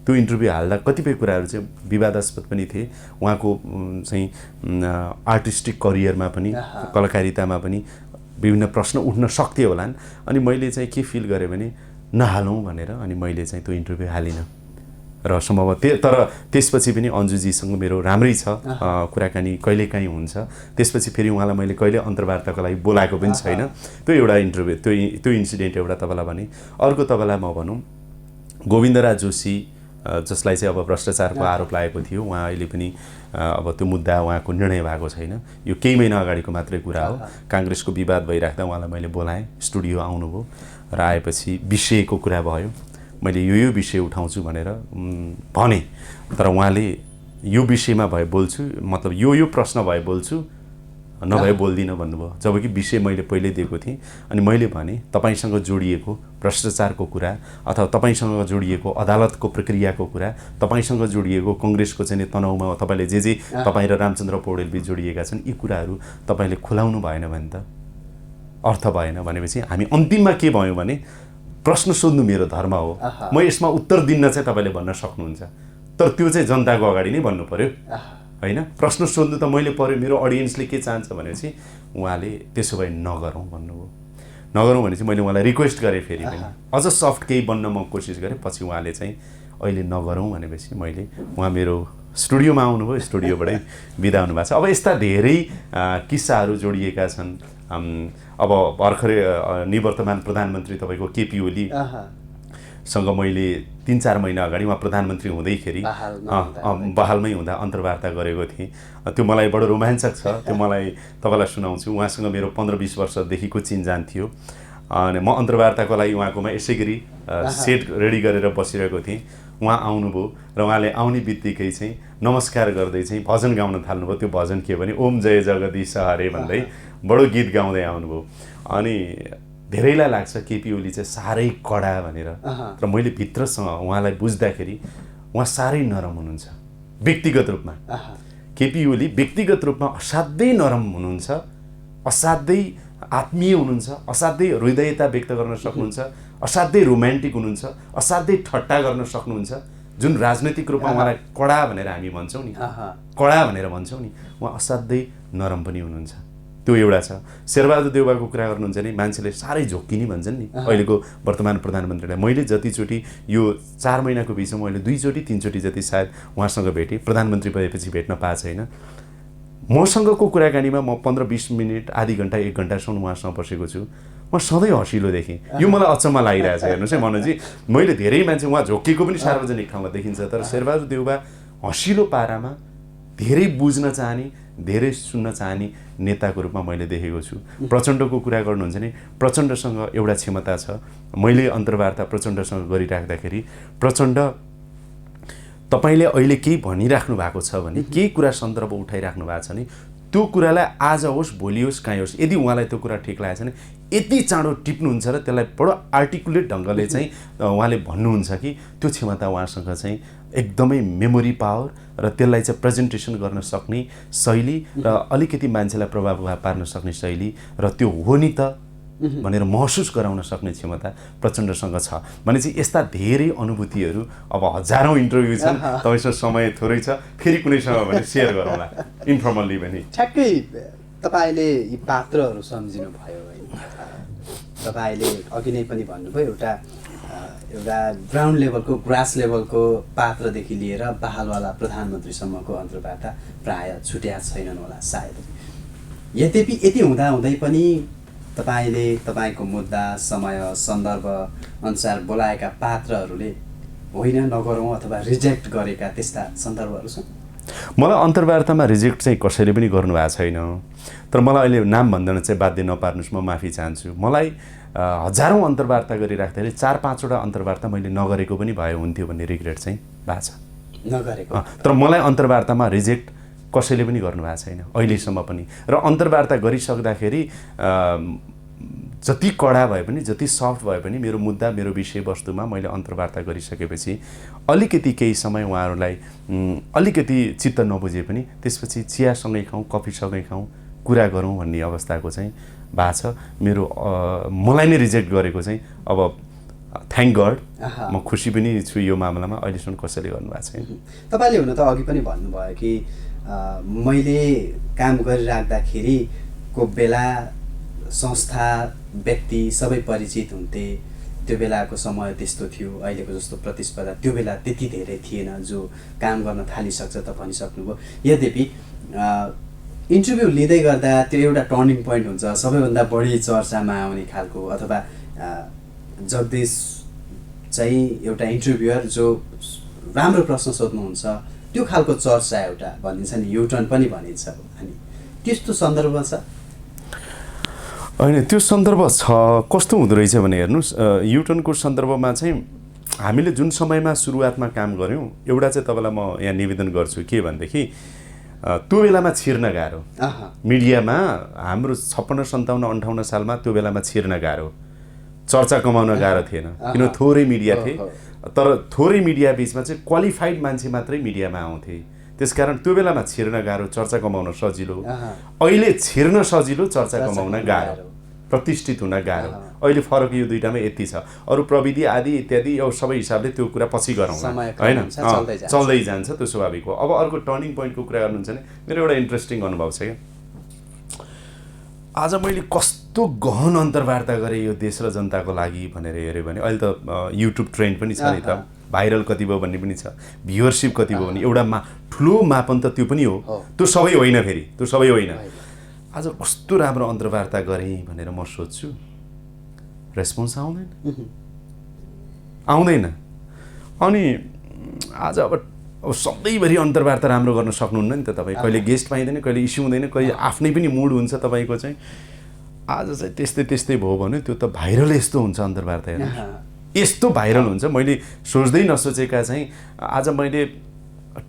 त्यो इन्टरभ्यू हाल्दा कतिपय कुराहरू चाहिँ विवादास्पद पनि थिए। उहाँको चाहिँ आर्टिस्टिक करियरमा पनि, कलाकारितामा पनि विभिन्न प्रश्न उठ्न सक्थ्यो होलान्। अनि मैले चाहिँ के फिल गरेँ भने नहालौँ भनेर, अनि मैले चाहिँ त्यो इन्टरभ्यू हालिनँ। र सम्भवतः तर त्यसपछि पनि अन्जुजीसँग मेरो राम्रै छ कुराकानी, कहिलेकाहीँ हुन्छ। त्यसपछि फेरि उहाँलाई मैले कहिले अन्तर्वार्ताको लागि बोलाएको पनि छैन। त्यो एउटा इन्टरभ्यू, त्यो इन्सिडेन्ट एउटा तपाईँलाई भने। अर्को तपाईँलाई म भनौँ, गोविन्दराज जोशी जसलाई चाहिँ अब भ्रष्टाचारको आरोप लागेको थियो, उहाँ अहिले पनि अब त्यो मुद्दा उहाँको निर्णय भएको छैन। यो केही महिना अगाडिको मात्रै कुरा हो। काङ्ग्रेसको विवाद भइराख्दा उहाँलाई मैले बोलाएँ, स्टुडियो आउनुभयो र आएपछि विषयको कुरा भयो। मैले यो विषय उठाउँछु भनेर भने, तर उहाँले यो विषयमा भए बोल्छु, मतलब यो प्रश्न भए बोल्छु, नभए बोल्दिनँ भन्नुभयो, जबकि विषय मैले पहिल्यै दिएको थिएँ। अनि मैले भने तपाईँसँग जोडिएको भ्रष्टाचारको कुरा अथवा तपाईँसँग जोडिएको अदालतको प्रक्रियाको कुरा, तपाईँसँग जोडिएको कङ्ग्रेसको चाहिँ तनाउमा तपाईँले जे तपाईँ र रामचन्द्र पौडेलबीच जोडिएका छन्, यी कुराहरू तपाईँले खुलाउनु भएन भने त अर्थ भएन। भनेपछि हामी अन्तिममा के भयो भने प्रश्न सोध्नु मेरो धर्म हो, म यसमा उत्तर दिन्न चाहिँ तपाईँले भन्न सक्नुहुन्छ, तर त्यो चाहिँ जनताको अगाडि नै भन्नु पर्यो होइन। प्रश्न सोध्नु त मैले पर्यो, मेरो अडियन्सले के चाहन्छ भनेपछि उहाँले त्यसो भए नगरौँ भन्नुभयो। नगरौँ भनेपछि मैले उहाँलाई रिक्वेस्ट गरेँ, फेरि पनि अझ सफ्ट केही बन्न म कोसिस गरेँ। पछि उहाँले चाहिँ अहिले नगरौँ भनेपछि मैले उहाँ मेरो स्टुडियोमा आउनुभयो, स्टुडियोबाटै बिदा हुनुभएको छ। अब यस्ता धेरै किस्साहरू जोडिएका छन्। अब भर्खरै निवर्तमान प्रधानमन्त्री तपाईँको केपी ओलीसँग मैले 3-4 महिना अगाडि उहाँ प्रधानमन्त्री हुँदैखेरि बहालमै हुँदा अन्तर्वार्ता गरेको थिएँ। त्यो मलाई बडो रोमाञ्चक छ, त्यो मलाई तपाईँलाई सुनाउँछु। उहाँसँग मेरो 15-20 वर्षदेखिको चिनजान थियो। अनि म अन्तर्वार्ताको लागि उहाँकोमा यसै गरी सेट रेडी गरेर बसिरहेको थिएँ। उहाँ आउनुभयो र उहाँले आउने बित्तिकै चाहिँ नमस्कार गर्दै चाहिँ भजन गाउन थाल्नुभयो। त्यो भजन के भने ओम जय जगदीश हरे भन्दै बडो गीत गाउँदै आउनुभयो। अनि धेरैलाई लाग्छ केपी ओली चाहिँ साह्रै कडा भनेर, र मैले भित्रसँग उहाँलाई बुझ्दाखेरि उहाँ साह्रै नरम हुनुहुन्छ व्यक्तिगत रूपमा। केपी ओली व्यक्तिगत रूपमा असाध्यै नरम हुनुहुन्छ, असाध्यै आत्मीय हुनुहुन्छ, असाध्यै हृदयता व्यक्त गर्न सक्नुहुन्छ, असाध्यै रोमान्टिक हुनुहुन्छ, असाध्यै ठट्टा गर्न सक्नुहुन्छ। जुन राजनैतिक रूपमा उहाँलाई कडा भनेर हामी भन्छौँ नि, कडा भनेर भन्छौँ नि, उहाँ असाध्यै नरम पनि हुनुहुन्छ। त्यो एउटा छ। शेरबहादुर देउवाको कुरा गर्नुहुन्छ भने मान्छेले साह्रै झोक्किने भन्छन् नि अहिलेको वर्तमान प्रधानमन्त्रीलाई। मैले जतिचोटि यो 4 महिनाको बिचमा मैले 2-3 चोटि जति सायद उहाँसँग भेटेँ, प्रधानमन्त्री भएपछि भेट्न पाएको छैन। मसँगको कुराकानीमा म 15-20 मिनट, आधी घन्टा, 1 घन्टासम्म उहाँसँग बसेको छु। म सधैँ हँसिलो देखेँ। यो मलाई अचम्म लागिरहेछ। हेर्नुहोस् है मनोजी, मैले धेरै मान्छे उहाँ झोक्किएको पनि सार्वजनिक ठाउँमा देखिन्छ, तर शेरबहादुर देउवा हँसिलो पारामा धेरै बुझ्न चाहने, धेरै सुन्न चाहने नेताको रूपमा मैले देखेको छु। प्रचण्डको कुरा गर्नुहुन्छ भने प्रचण्डसँग एउटा क्षमता छ। मैले अन्तर्वार्ता प्रचण्डसँग गरिराख्दाखेरि प्रचण्ड तपाईँले अहिले केही भनिराख्नु भएको छ भने, केही कुरा सन्दर्भ उठाइराख्नु भएको छ भने त्यो कुरालाई आज होस् भोलि होस् कहीँ होस्, यदि उहाँलाई त्यो कुरा ठिक लागेको छ भने यति चाँडो टिप्नुहुन्छ र त्यसलाई बडो आर्टिकुलेट ढङ्गले चाहिँ उहाँले भन्नुहुन्छ कि त्यो क्षमता उहाँसँग चाहिँ एकदमै मेमोरी पावर र त्यसलाई चाहिँ प्रेजेन्टेसन गर्न सक्ने शैली र अलिकति मान्छेलाई प्रभाव पार्न सक्ने शैली र त्यो हो नि त भनेर महसुस गराउन सक्ने क्षमता प्रचण्डसँग छ। भनेपछि यस्ता धेरै अनुभूतिहरू, अब हजारौँ इन्टरभ्यू छन्, तपाईँसँग समय थोरै छ, फेरि कुनै समय भने सेयर गरौँला इन्फर्मल्ली पनि। ठ्याक्कै तपाईँले यी पात्रहरू सम्झिनु भयो है। तपाईँले अघि नै पनि भन्नुभयो एउटा ग्राउन्ड लेभलको, ग्रास लेभलको पात्रदेखि लिएर बहालवाला प्रधानमन्त्रीसम्मको अन्तर्वार्ता प्रायः छुट्या छैनन् होला सायद। यद्यपि यति हुँदाहुँदै पनि तपाईँले तपाईँको मुद्दा, समय, सन्दर्भ अनुसार बोलाएका पात्रहरूले होइन नगरौँ अथवा रिजेक्ट गरेका त्यस्ता सन्दर्भहरू छन्? मलाई अन्तर्वार्तामा रिजेक्ट चाहिँ कसैले पनि गर्नुभएको छैन, तर मलाई अहिले नाम भन्दैन चाहिँ बाध्य नपार्नुहोस्, म माफी चाहन्छु। मलाई हजारौँ अन्तर्वार्ता गरिराख्दाखेरि 4-5वटा अन्तर्वार्ता मैले नगरेको पनि भए हुन्थ्यो भन्ने रिग्रेट चाहिँ भएको छ, नगरेको। तर मलाई अन्तर्वार्तामा रिजेक्ट कसैले पनि गर्नुभएको छैन अहिलेसम्म पनि। र अन्तर्वार्ता गरिसक्दाखेरि जति कडा भए पनि, जति सफ्ट भए पनि मेरो मुद्दा, मेरो विषयवस्तुमा मैले अन्तर्वार्ता गरिसकेपछि अलिकति केही समय उहाँहरूलाई अलिकति चित्त नबुझे पनि त्यसपछि चियासँगै खाउँ, कफीसँगै खाउँ, कुरा गरौँ भन्ने अवस्थाको चाहिँ भएको छ। मेरो मलाई नै रिजेक्ट गरेको चाहिँ अब थ्याङ्क गड, म खुसी पनि छु यो मामलामा, अहिलेसम्म कसैले गर्नुभएको छैन। तपाईँले हुन त अघि पनि भन्नुभयो कि मैले काम गरिराख्दाखेरि को बेला संस्था, व्यक्ति सबै परिचित हुन्थे। त्यो बेलाको समय त्यस्तो थियो, अहिलेको जस्तो प्रतिस्पर्धा त्यो बेला त्यति धेरै थिएन जो काम गर्न थालिसक्छ त भनिसक्नुभयो। यद्यपि इन्टरभ्यू लिँदै गर्दा त्यो एउटा टर्निङ पोइन्ट हुन्छ, सबैभन्दा बढी चर्चामा आउने खालको, अथवा जगदीश चाहिँ एउटा इन्टरभ्युअर जो राम्रो प्रश्न सोध्नुहुन्छ त्यो खालको चर्चा एउटा भनिन्छ नि, युटर्न पनि भनिन्छ, अनि त्यस्तो सन्दर्भ छ? होइन, त्यो सन्दर्भ छ। कस्तो हुँदो रहेछ भने हेर्नुहोस्, युटर्नको सन्दर्भमा चाहिँ हामीले जुन समयमा सुरुवातमा काम गऱ्यौँ, एउटा चाहिँ तपाईँलाई म यहाँ निवेदन गर्छु के भनेदेखि त्यो बेलामा छिर्न गाह्रो अहँ, मिडियामा हाम्रो 56 57 58 सालमा त्यो बेलामा छिर्न गाह्रो चर्चा कमाउन गाह्रो थिएन किन थोरै मिडिया थिए तर थोरै मिडिया बिचमा चाहिँ क्वालिफाइड मान्छे मात्रै मिडियामा आउँथे त्यसकारण त्यो बेलामा छिर्न गाह्रो चर्चा कमाउन सजिलो अहिले छिर्न सजिलो चर्चा कमाउन गाह्रो प्रतिष्ठित हुन गाह्रो अहिले फरक यो दुईटामा यति छ अरू प्रविधि आदि इत्यादि यो सबै हिसाबले त्यो कुरा पछि गरौँला हैन चल्दै जान्छ त्यो स्वाभाविक हो अब अर्को टर्निङ पोइन्टको कुरा गर्नुहुन्छ भने मेरो एउटा इन्ट्रेस्टिङ अनुभव छ क्या आज मैले कस्तो गहन अन्तर्वार्ता गरेँ यो देश र जनताको लागि भनेर हेऱ्यो भने अहिले त युट्युब ट्रेन्ड पनि छ नि त भाइरल कति भयो भन्ने पनि छ भ्युअरसिप कति भयो भने एउटा ठुलो मापन त त्यो पनि हो त्यो सबै होइन फेरि त्यो सबै होइन आज कस्तो राम्रो अन्तर्वार्ता गरेँ भनेर म सोध्छु रेस्पोन्स आउँदैन अनि आज अब सधैँभरि अन्तर्वार्ता राम्रो गर्न सक्नुहुन्न नि त तपाईँ कहिले गेस्ट पाइँदैन कहिले इस्यु हुँदैन कहिले आफ्नै पनि मुड हुन्छ तपाईँको चाहिँ आज चाहिँ त्यस्तै भयो भने त्यो त भाइरल यस्तो हुन्छ अन्तर्वार्ता हेर्नु यस्तो भाइरल हुन्छ मैले सोच्दै नसोचेका चाहिँ आज मैले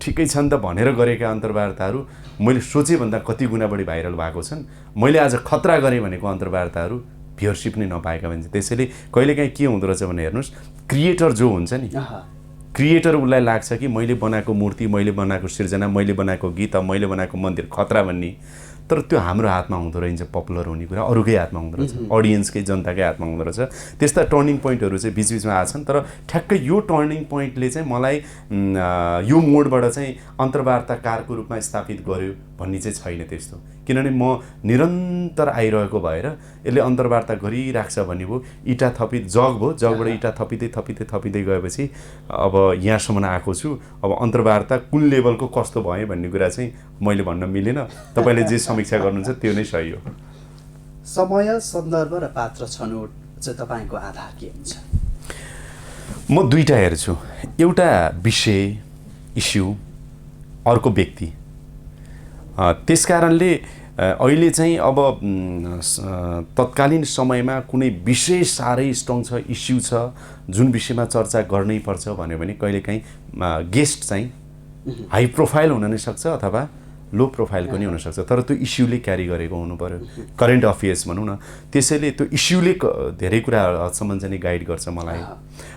ठिकै छ नि त भनेर गरेका अन्तर्वार्ताहरू मैले सोचेभन्दा कति गुणा बढी भाइरल भएको छन् मैले आज खतरा गरेँ भनेको अन्तर्वार्ताहरू भ्युअरसिप नै नपाएका भन्छ त्यसैले कहिलेकाहीँ के हुँदो रहेछ भने हेर्नुहोस् क्रिएटर जो हुन्छ नि क्रिएटर उसलाई लाग्छ कि मैले बनाएको मूर्ति मैले बनाएको सिर्जना मैले बनाएको गीत मैले बनाएको मन्दिर खतरा भन्ने तर त्यो हाम्रो हातमा हुँदो रहेछ पपुलर हुने कुरा अरूकै हातमा हुँदो रहेछ अडियन्सकै जनताकै हातमा हुँदो रहेछ त्यस्ता टर्निङ पोइन्टहरू चाहिँ बिचबिचमा आछन् तर ठ्याक्कै यो टर्निङ पोइन्टले चाहिँ मलाई यो मोडबाट चाहिँ अन्तर्वार्ताकारको रूपमा स्थापित गर्यो भन्ने चाहिँ छैन त्यस्तो किनभने म निरन्तर आइरहेको भएर यसले अन्तर्वार्ता गरिराख्छ भन्ने भयो इँटा थपित जग भयो जगबाट इँटा थपिँदै गएपछि अब यहाँसम्म आएको छु अब अन्तर्वार्ता कुन लेभलको कस्तो भयो भन्ने कुरा चाहिँ मैले भन्न मिलेन तपाईँले जे समीक्षा गर्नुहुन्छ त्यो नै सही हो समय सन्दर्भ र पात्र छनौट चाहिँ तपाईँको आधार के हुन्छ म दुईटा हेर्छु एउटा विषय इस्यु अर्को व्यक्ति त्यसकारणले अहिले चाहिँ अब तत्कालीन समयमा कुनै विषय साह्रै स्ट्रङ छ इस्यु छ जुन विषयमा चर्चा गर्नै पर्छ भन्यो भने कहिलेकाहीँ गेस्ट चाहिँ हाई प्रोफाइल हुन नै सक्छ अथवा लो प्रोफाइलको नि हुनसक्छ तर त्यो इस्युले क्यारी गरेको हुनु पर्यो करेन्ट अफेयर्स भनौँ न त्यसैले त्यो इस्युले धेरै कुराहरूसम्म चाहिँ गाइड गर्छ मलाई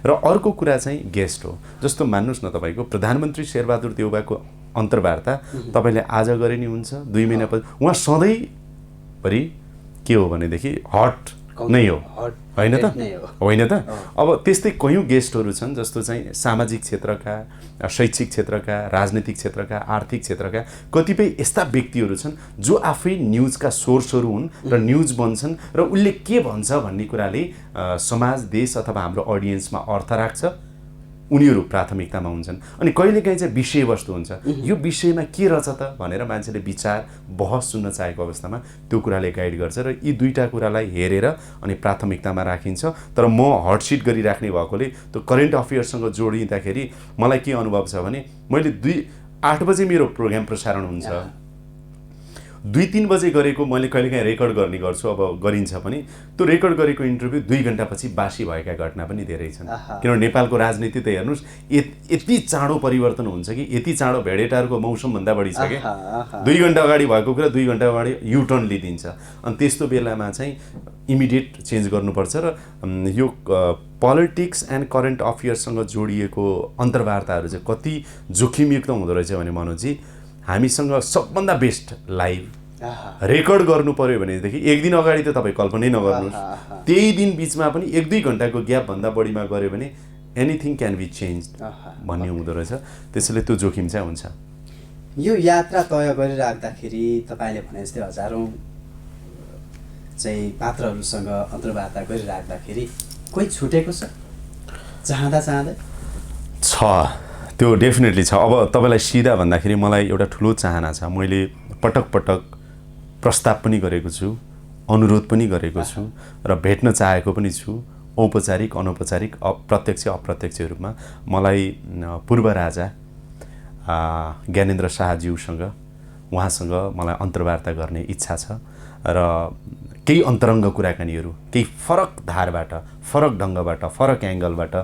र अर्को कुरा चाहिँ गेस्ट हो जस्तो मान्नुहोस् न तपाईँको प्रधानमन्त्री शेरबहादुर देउवाको अन्तर्वार्ता तपाईँले आज गरे नि हुन्छ 2 महिनापछि उहाँ सधैँभरि के हो भनेदेखि हट नै हो होइन त अब त्यस्तै कयौँ गेस्टहरू छन् जस्तो चाहिँ सामाजिक क्षेत्रका शैक्षिक क्षेत्रका राजनीतिक क्षेत्रका आर्थिक क्षेत्रका कतिपय यस्ता व्यक्तिहरू छन् जो आफै न्युजका सोर्सहरू हुन् र न्युज बन्छन् र उसले के भन्छ भन्ने कुराले समाज देश अथवा हाम्रो अडियन्समा अर्थ राख्छ उनीहरू प्राथमिकतामा हुन्छन् अनि कहिलेकाहीँ चाहिँ विषयवस्तु हुन्छ यो विषयमा के रहेछ त भनेर मान्छेले विचार बहस सुन्न चाहेको अवस्थामा त्यो कुराले गाइड गर्छ र यी दुईटा कुरालाई हेरेर अनि प्राथमिकतामा राखिन्छ तर म हटसिट गरिराख्ने भएकोले त्यो करेन्ट अफेयर्ससँग जोडिँदाखेरि मलाई के अनुभव छ भने मैले 8 बजे मेरो प्रोग्राम प्रसारण हुन्छ 2-3 बजे गरेको मैले कहिलेकाहीँ रेकर्ड गर्ने गर्छु अब गरिन्छ पनि त्यो रेकर्ड गरेको इन्टरभ्यू 2 घण्टापछि बासी भएका घटना पनि धेरै छन् किनभने नेपालको राजनीति त हेर्नुहोस् यति चाँडो परिवर्तन हुन्छ कि यति चाँडो भेडेटारको मौसमभन्दा बढी छ कि 2 घण्टा अगाडि भएको कुरा 2 घण्टा अगाडि युटर्न लिइदिन्छ अनि त्यस्तो बेलामा चाहिँ इमिडिएट चेन्ज गर्नुपर्छ र यो पोलिटिक्स एन्ड करेन्ट अफेयर्ससँग जोडिएको अन्तर्वार्ताहरू चाहिँ कति जोखिमयुक्त हुँदो रहेछ भने मनोजी हामीसँग सबभन्दा बेस्ट लाइभ रेकर्ड गर्नु पर्यो भनेदेखि 1 दिन अगाडि त तपाईँ कल्पनै नगर्नुहोस् त्यही दिन बिचमा पनि 1-2 घण्टाको ग्यापभन्दा बढीमा गऱ्यो भने एनिथिङ क्यान बी चेन्ज भन्ने हुँदो रहेछ त्यसैले त्यो जोखिम चाहिँ हुन्छ यो यात्रा तय गरिराख्दाखेरि तपाईँले भने जस्तै हजारौँ चाहिँ पात्रहरूसँग अन्तर्वार्ता गरिराख्दाखेरि कोही छुटेको छ चाहँदा छ त्यो डेफिनेटली छ अब तपाईँलाई सिधा भन्दाखेरि मलाई एउटा ठुलो चाहना छ मैले पटक प्रस्ताव पनि गरेको छु अनुरोध पनि गरेको छु र भेट्न चाहेको पनि छु औपचारिक अनौपचारिक प्रत्यक्ष अप्रत्यक्ष रूपमा मलाई पूर्व राजा ज्ञानेन्द्र शाहज्यूसँग उहाँसँग मलाई अन्तर्वार्ता गर्ने इच्छा छ र केही अन्तरङ्ग कुराकानीहरू केही फरक धारबाट फरक ढङ्गबाट फरक एङ्गलबाट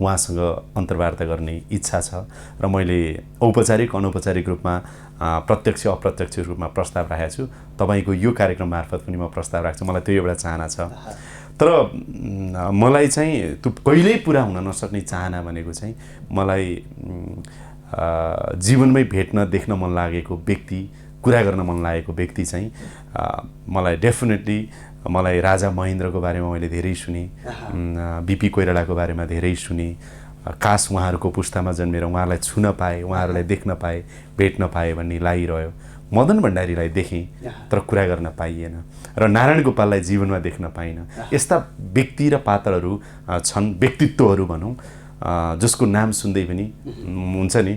उहाँसँग अन्तर्वार्ता गर्ने इच्छा छ र मैले औपचारिक अनौपचारिक रूपमा प्रत्यक्ष अप्रत्यक्ष रूपमा प्रस्ताव राखेको छु। तपाईँको यो कार्यक्रम मार्फत पनि म प्रस्ताव राख्छु। मलाई त्यो एउटा चाहना छ। तर मलाई चाहिँ त्यो कहिल्यै पुरा हुन नसक्ने चाहना भनेको चाहिँ मलाई जीवनमै भेट्न देख्न मन लागेको व्यक्ति, कुरा गर्न मन लागेको व्यक्ति चाहिँ मलाई डेफिनेटली मलाई राजा महेन्द्रको बारेमा मैले धेरै सुने, बिपी कोइरालाको बारेमा धेरै सुने। काश उहाँहरूको पुस्तामा जन्मेर उहाँलाई छुन पाएँ, उहाँहरूलाई देख्न पाएँ, भेट्न पाएँ भन्ने लागिरह्यो। मदन भण्डारीलाई देखेँ तर कुरा गर्न पाइएन र नारायण गोपाललाई जीवनमा देख्न पाइनँ। यस्ता व्यक्ति र पात्रहरू छन्, व्यक्तित्वहरू भनौँ, जसको नाम सुन्दै पनि हुन्छ नि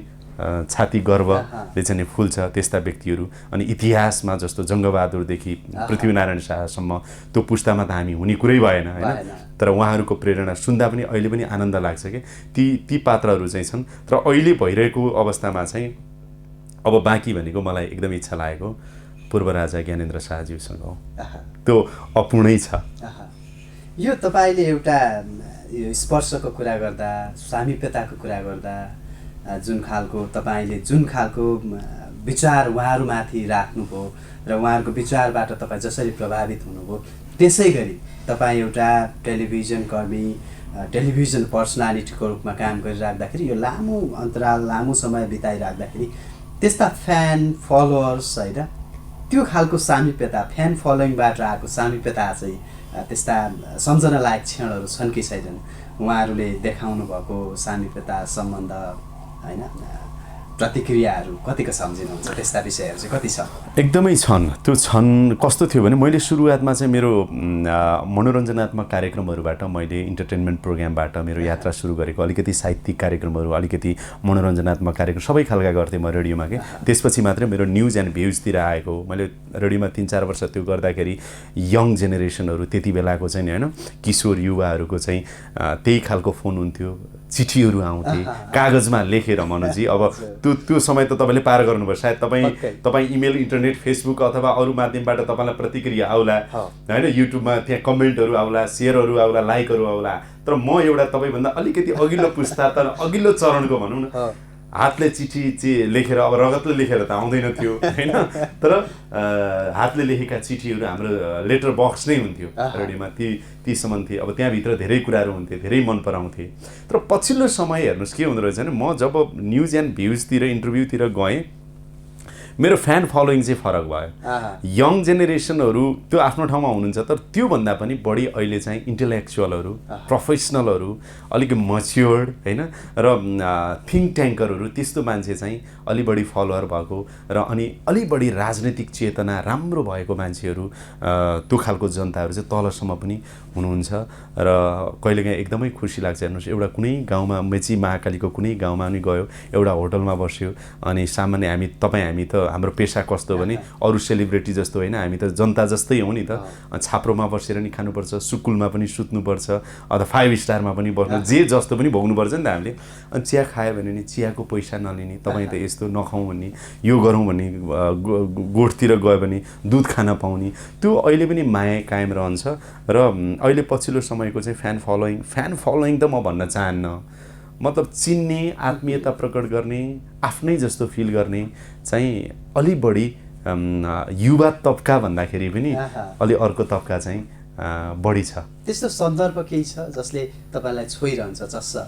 छाती गर्वले चाहिँ फुल्छ। त्यस्ता व्यक्तिहरू अनि इतिहासमा जस्तो जङ्गबहादुरदेखि पृथ्वीनारायण शाहसम्म त्यो पुस्तामा त हामी हुने कुरै भएन होइन। तर उहाँहरूको प्रेरणा सुन्दा पनि अहिले पनि आनन्द लाग्छ कि ती पात्रहरू चाहिँ छन्। तर अहिले भइरहेको अवस्थामा चाहिँ अब बाँकी भनेको मलाई एकदम इच्छा लागेको पूर्व राजा ज्ञानेन्द्र शाहज्यूसँग हो। त्यो अपूर्णै छ। यो तपाईँले एउटा यो स्पर्शको कुरा गर्दा, सामिप्यताको कुरा गर्दा जुन खालको विचार उहाँहरूमाथि राख्नुभयो र उहाँहरूको विचारबाट तपाईँ जसरी प्रभावित हुनुभयो, त्यसै गरी तपाईँ एउटा टेलिभिजन कर्मी, टेलिभिजन पर्सनालिटीको रूपमा काम गरिराख्दाखेरि यो लामो अन्तराल, लामो समय बिताइराख्दाखेरि त्यस्ता फ्यान फलोअर्स होइन, त्यो खालको सामिप्यता, फ्यान फलोइङबाट आएको सामिप्यता चाहिँ त्यस्ता सम्झना लायक क्षणहरू छन् कि छैनन्? उहाँहरूले देखाउनु भएको सामिप्यता, सम्बन्ध होइन, प्रतिक्रियाहरू कतिको सम्झिनुहुन्छ? त्यस्ता विषयहरू चाहिँ कति छ? एकदमै छन्। त्यो छन्। कस्तो थियो भने मैले सुरुवातमा चाहिँ मेरो मनोरञ्जनात्मक कार्यक्रमहरूबाट, मैले इन्टरटेनमेन्ट प्रोग्रामबाट मेरो यात्रा सुरु गरेको। अलिकति साहित्यिक कार्यक्रमहरू, अलिकति मनोरञ्जनात्मक कार्यक्रम सबै खालका गर्थेँ म रेडियोमा के। त्यसपछि मात्रै मेरो न्युज एन्ड भ्युजतिर आएको। मैले रेडियोमा 3-4 वर्ष त्यो गर्दाखेरि यङ जेनेरेसनहरू, त्यति बेलाको चाहिँ होइन किशोर युवाहरूको चाहिँ त्यही खालको फोन हुन्थ्यो, चिठीहरू आउँथे कागजमा लेखेर। मनोजी अब त्यो समय त तपाईँले पार गर्नुभयो सायद। तपाईँ इमेल, इन्टरनेट, फेसबुक अथवा अरू माध्यमबाट तपाईँलाई प्रतिक्रिया आउला होइन, युट्युबमा त्यहाँ कमेन्टहरू आउला, सेयरहरू आउला, लाइकहरू आउला। तर म एउटा तपाईँभन्दा अलिकति अघिल्लो पुस्ता, तर अघिल्लो चरणको भनौँ न, हातले चिठी लेखेर, अब रगतले लेखेर त आउँदैन थियो होइन, तर हातले लेखेका चिठीहरू हाम्रो लेटर बक्स नै हुन्थ्यो रेडियोमा। तीसम्म थिए। अब त्यहाँभित्र धेरै कुराहरू हुन्थे, धेरै मन पराउँथे। तर पछिल्लो समय हेर्नुहोस् के हुँदो रहेछ भने, म जब न्युज एन्ड भ्युजतिर, इन्टरभ्यूतिर गएँ, मेरो फ्यान फलोइङ चाहिँ फरक भयो। यङ जेनेरेसनहरू त्यो आफ्नो ठाउँमा हुनुहुन्छ, तर त्योभन्दा पनि बढी अहिले चाहिँ इन्टेलेक्चुअलहरू, प्रोफेसनलहरू, अलिक मच्योर्ड होइन, र थिङ्क ट्याङ्करहरू, त्यस्तो मान्छे चाहिँ अलि बढी फलोअर भएको र अनि अलि बढी राजनैतिक चेतना राम्रो भएको मान्छेहरू, त्यो खालको जनताहरू चाहिँ तलसम्म पनि हुनुहुन्छ। र कहिलेकाहीँ एकदमै खुसी लाग्छ। हेर्नुहोस्, एउटा कुनै गाउँमा, मेची महाकालीको कुनै गाउँमा पनि गयो, एउटा होटलमा बस्यो, अनि सामान्य हामी त हाम्रो पेसा कस्तो भने अरू सेलिब्रिटी जस्तो होइन, हामी त जनता जस्तै हौँ नि त। छाप्रोमा बसेर नि खानुपर्छ, सुकुलमा पनि सुत्नुपर्छ, अथवा 5 स्टारमा पनि बस्नु, जे जस्तो पनि भोग्नुपर्छ नि त हामीले। अनि चिया खायो भने नि चियाको पैसा नलिने, तपाईँ त यस्तो नखाउँ भन्ने, यो गरौँ भन्ने, गोठतिर गयो भने दुध खान पाउने, त्यो अहिले पनि माया कायम रहन्छ। र अहिले पछिल्लो समयको चाहिँ फ्यान फलोइङ त म भन्न चाहन्न, मतलब चिन्ने, आत्मीयता प्रकट गर्ने, आफ्नै जस्तो फिल गर्ने चाहिँ अलि बढी युवा तबका भन्दाखेरि पनि अलि अर्को तबका चाहिँ बढी छ। त्यस्तो सन्दर्भ केही छ जसले तपाईँलाई छोइरहन्छ जस्सा?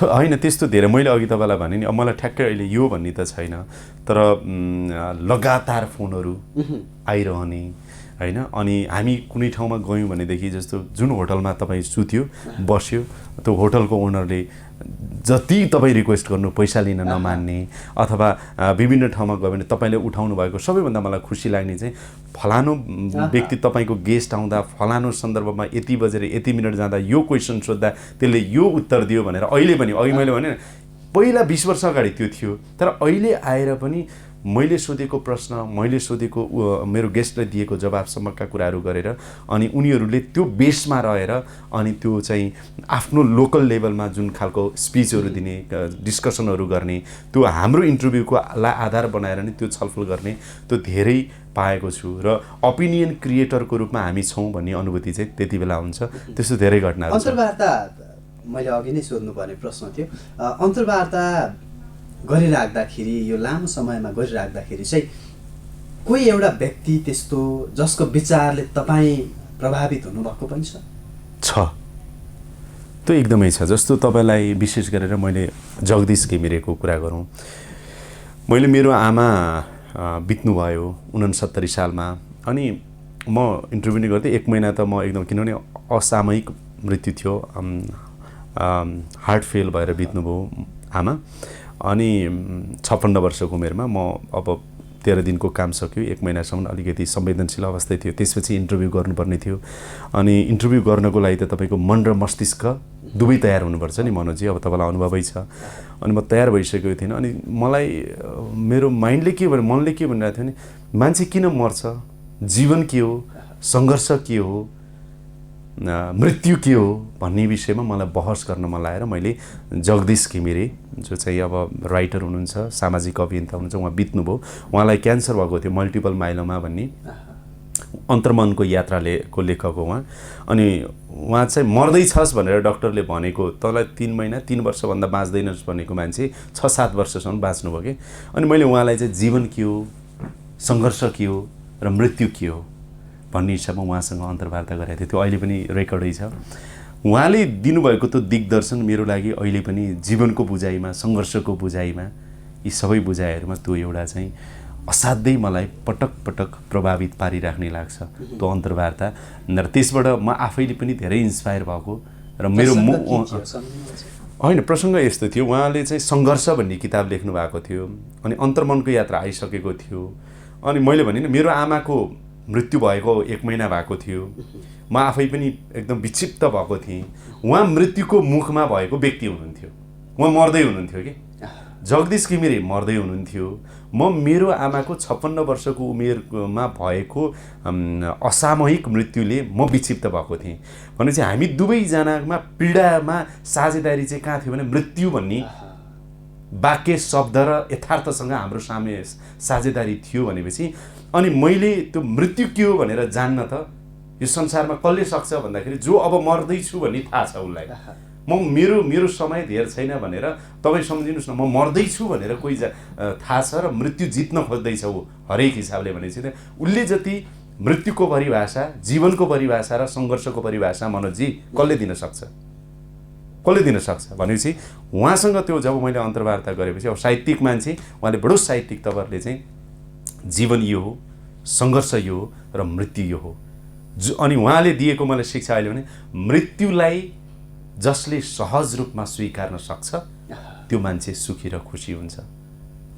होइन, त्यस्तो धेरै। मैले अघि तपाईँलाई भने नि, अब मलाई ठ्याक्कै अहिले यो भन्ने त छैन, तर लगातार फोनहरू आइरहने होइन। अनि हामी कुनै ठाउँमा गयौँ भनेदेखि, जस्तो जुन होटलमा तपाईँ सुत्यो, बस्यो, त्यो होटलको ओनरले जति तपाईँ रिक्वेस्ट गर्नु पैसा लिन नमान्ने, अथवा विभिन्न ठाउँमा गयो भने तपाईँले उठाउनु भएको सबैभन्दा मलाई खुसी लाग्ने चाहिँ फलानु व्यक्ति तपाईँको गेस्ट आउँदा फलानु सन्दर्भमा यति बजेर यति मिनट जाँदा यो क्वेसन सोद्धा त्यसले यो उत्तर दियो भनेर। अहिले पनि, अघि मैले भने पहिला 20 वर्ष अगाडि त्यो थियो, तर अहिले आएर पनि मैले सोधेको प्रश्न, मैले सोधेको मेरो गेस्टले दिएको जवाबसम्मका कुराहरू गरेर अनि उनीहरूले त्यो बेसमा रहेर अनि त्यो चाहिँ आफ्नो लोकल लेभलमा जुन खालको स्पिचहरू दिने, डिस्कसनहरू गर्ने, त्यो हाम्रो इन्टरभ्यूको आधार बनाएर नै त्यो छलफल गर्ने त्यो धेरै पाएको छु। र ओपिनियन क्रिएटरको रूपमा हामी छौँ भन्ने अनुभूति चाहिँ त्यति बेला हुन्छ। त्यस्तो धेरै घटनाहरू छ। अन्तर्वार्ता मैले अघि नै सोध्नुपर्ने प्रश्न थियो। अन्तर्वार्ता गरिराख्दाखेरि, यो लामो समयमा गरिराख्दाखेरि चाहिँ कोही एउटा व्यक्ति त्यस्तो जसको विचारले तपाईँ प्रभावित हुनुभएको पनि छ? त्यो एकदमै छ। जस्तो तपाईँलाई विशेष गरेर मैले जगदीश घिमिरेको कुरा गरौँ, मैले मेरो आमा बित्नुभयो 69 सालमा अनि म इन्टरभ्यू नै गर्थेँ। 1 महिना त म एकदम, किनभने असामयिक मृत्यु थियो, हार्ट फेल भएर बित्नुभयो आमा। अनि 56 वर्षको उमेरमा म अब 13 दिनको काम सक्यो, 1 महिनासम्म अलिकति संवेदनशील अवस्था थियो। त्यसपछि इन्टरभ्यू गर्नुपर्ने थियो अनि इन्टरभ्यू गर्नको लागि त तपाईँको मन र मस्तिष्क दुवै तयार हुनुपर्छ नि मनोजी। अब तपाईँलाई अनुभवै छ। अनि म तयार भइसकेको थिइनँ अनि मलाई मेरो माइन्डले के भन्यो, मनले के भनिरहेको थियो भने मान्छे किन मर्छ, जीवन के हो, सङ्घर्ष के हो, मृत्यु के हो भन्ने विषयमा मलाई बहस गर्न मन लागेर मैले जगदीश घिमिरे जो चाहिँ अब राइटर हुनुहुन्छ, सामाजिक अभियन्ता हुनुहुन्छ, उहाँ बित्नुभयो। उहाँलाई क्यान्सर भएको थियो, मल्टिपल माइलोमा भन्ने, अन्तर्मनको यात्राले को लेखक हो उहाँ। अनि उहाँ चाहिँ मर्दैछस् भनेर डक्टरले भनेको, तँलाई 3 महिना 3 वर्षभन्दा बाँच्दैनस् भनेको मान्छे 6-7 वर्षसम्म बाँच्नुभयो कि। अनि मैले उहाँलाई चाहिँ जीवन के हो, सङ्घर्ष के हो र मृत्यु के हो भन्ने हिसाबमा उहाँसँग अन्तर्वार्ता गरेको थिएँ। त्यो अहिले पनि रेकर्डै छ। उहाँले दिनुभएको त्यो दिग्दर्शन मेरो लागि अहिले पनि जीवनको बुझाइमा, सङ्घर्षको बुझाइमा, यी सबै बुझाइहरूमा त्यो एउटा चाहिँ असाध्यै मलाई पटक पटक प्रभावित पारिराख्ने लाग्छ त्यो अन्तर्वार्ता। र त्यसबाट म आफैले पनि धेरै इन्स्पायर भएको र मेरो होइन, प्रसङ्ग यस्तो थियो, उहाँले चाहिँ सङ्घर्ष भन्ने किताब लेख्नु भएको थियो अनि अन्तर्मनको यात्रा आइसकेको थियो। अनि मैले भने मेरो आमाको मृत्यु भएको 1 महिना भएको थियो, म आफै पनि एकदम विक्षिप्त भएको थिएँ। उहाँ मृत्युको मुखमा भएको व्यक्ति हुनुहुन्थ्यो, उहाँ मर्दै हुनुहुन्थ्यो कि जगदीश घिमिरे मर्दै हुनुहुन्थ्यो। म मेरो आमाको 56 वर्षको उमेरमा भएको असामयिक मृत्युले म विक्षिप्त भएको थिएँ। भनेपछि हामी दुवैजनामा पीडामा साझेदारी चाहिँ कहाँ थियो भने मृत्यु भन्ने वाक्य, शब्द र यथार्थसँग हाम्रो सामे साझेदारी थियो भनेपछि अनि मैले त्यो मृत्यु के हो भनेर जान्न त यो संसारमा कसले सक्छ भन्दाखेरि जो अब मर्दैछु भन्ने थाहा छ उसलाई। म मेरो समय धेर छैन भनेर तपाईँ सम्झिनुहोस् न, म मर्दैछु भनेर कोही थाहा छ र मृत्यु जित्न खोज्दैछ ऊ हरेक हिसाबले भनेपछि उसले जति मृत्युको परिभाषा, जीवनको परिभाषा र सङ्घर्षको परिभाषा मनोजी कसले दिन सक्छ, कसले दिन सक्छ भनेपछि उहाँसँग त्यो जब मैले अन्तर्वार्ता गरेपछि, अब साहित्यिक मान्छे उहाँले बडो साहित्यिक तवरले चाहिँ जीवन यो हो, सङ्घर्ष यो हो र मृत्यु यो हो। अनि उहाँले दिएको मलाई शिक्षा अहिले भने मृत्युलाई जसले सहज रूपमा स्वीकार्न सक्छ त्यो मान्छे सुखी र खुसी हुन्छ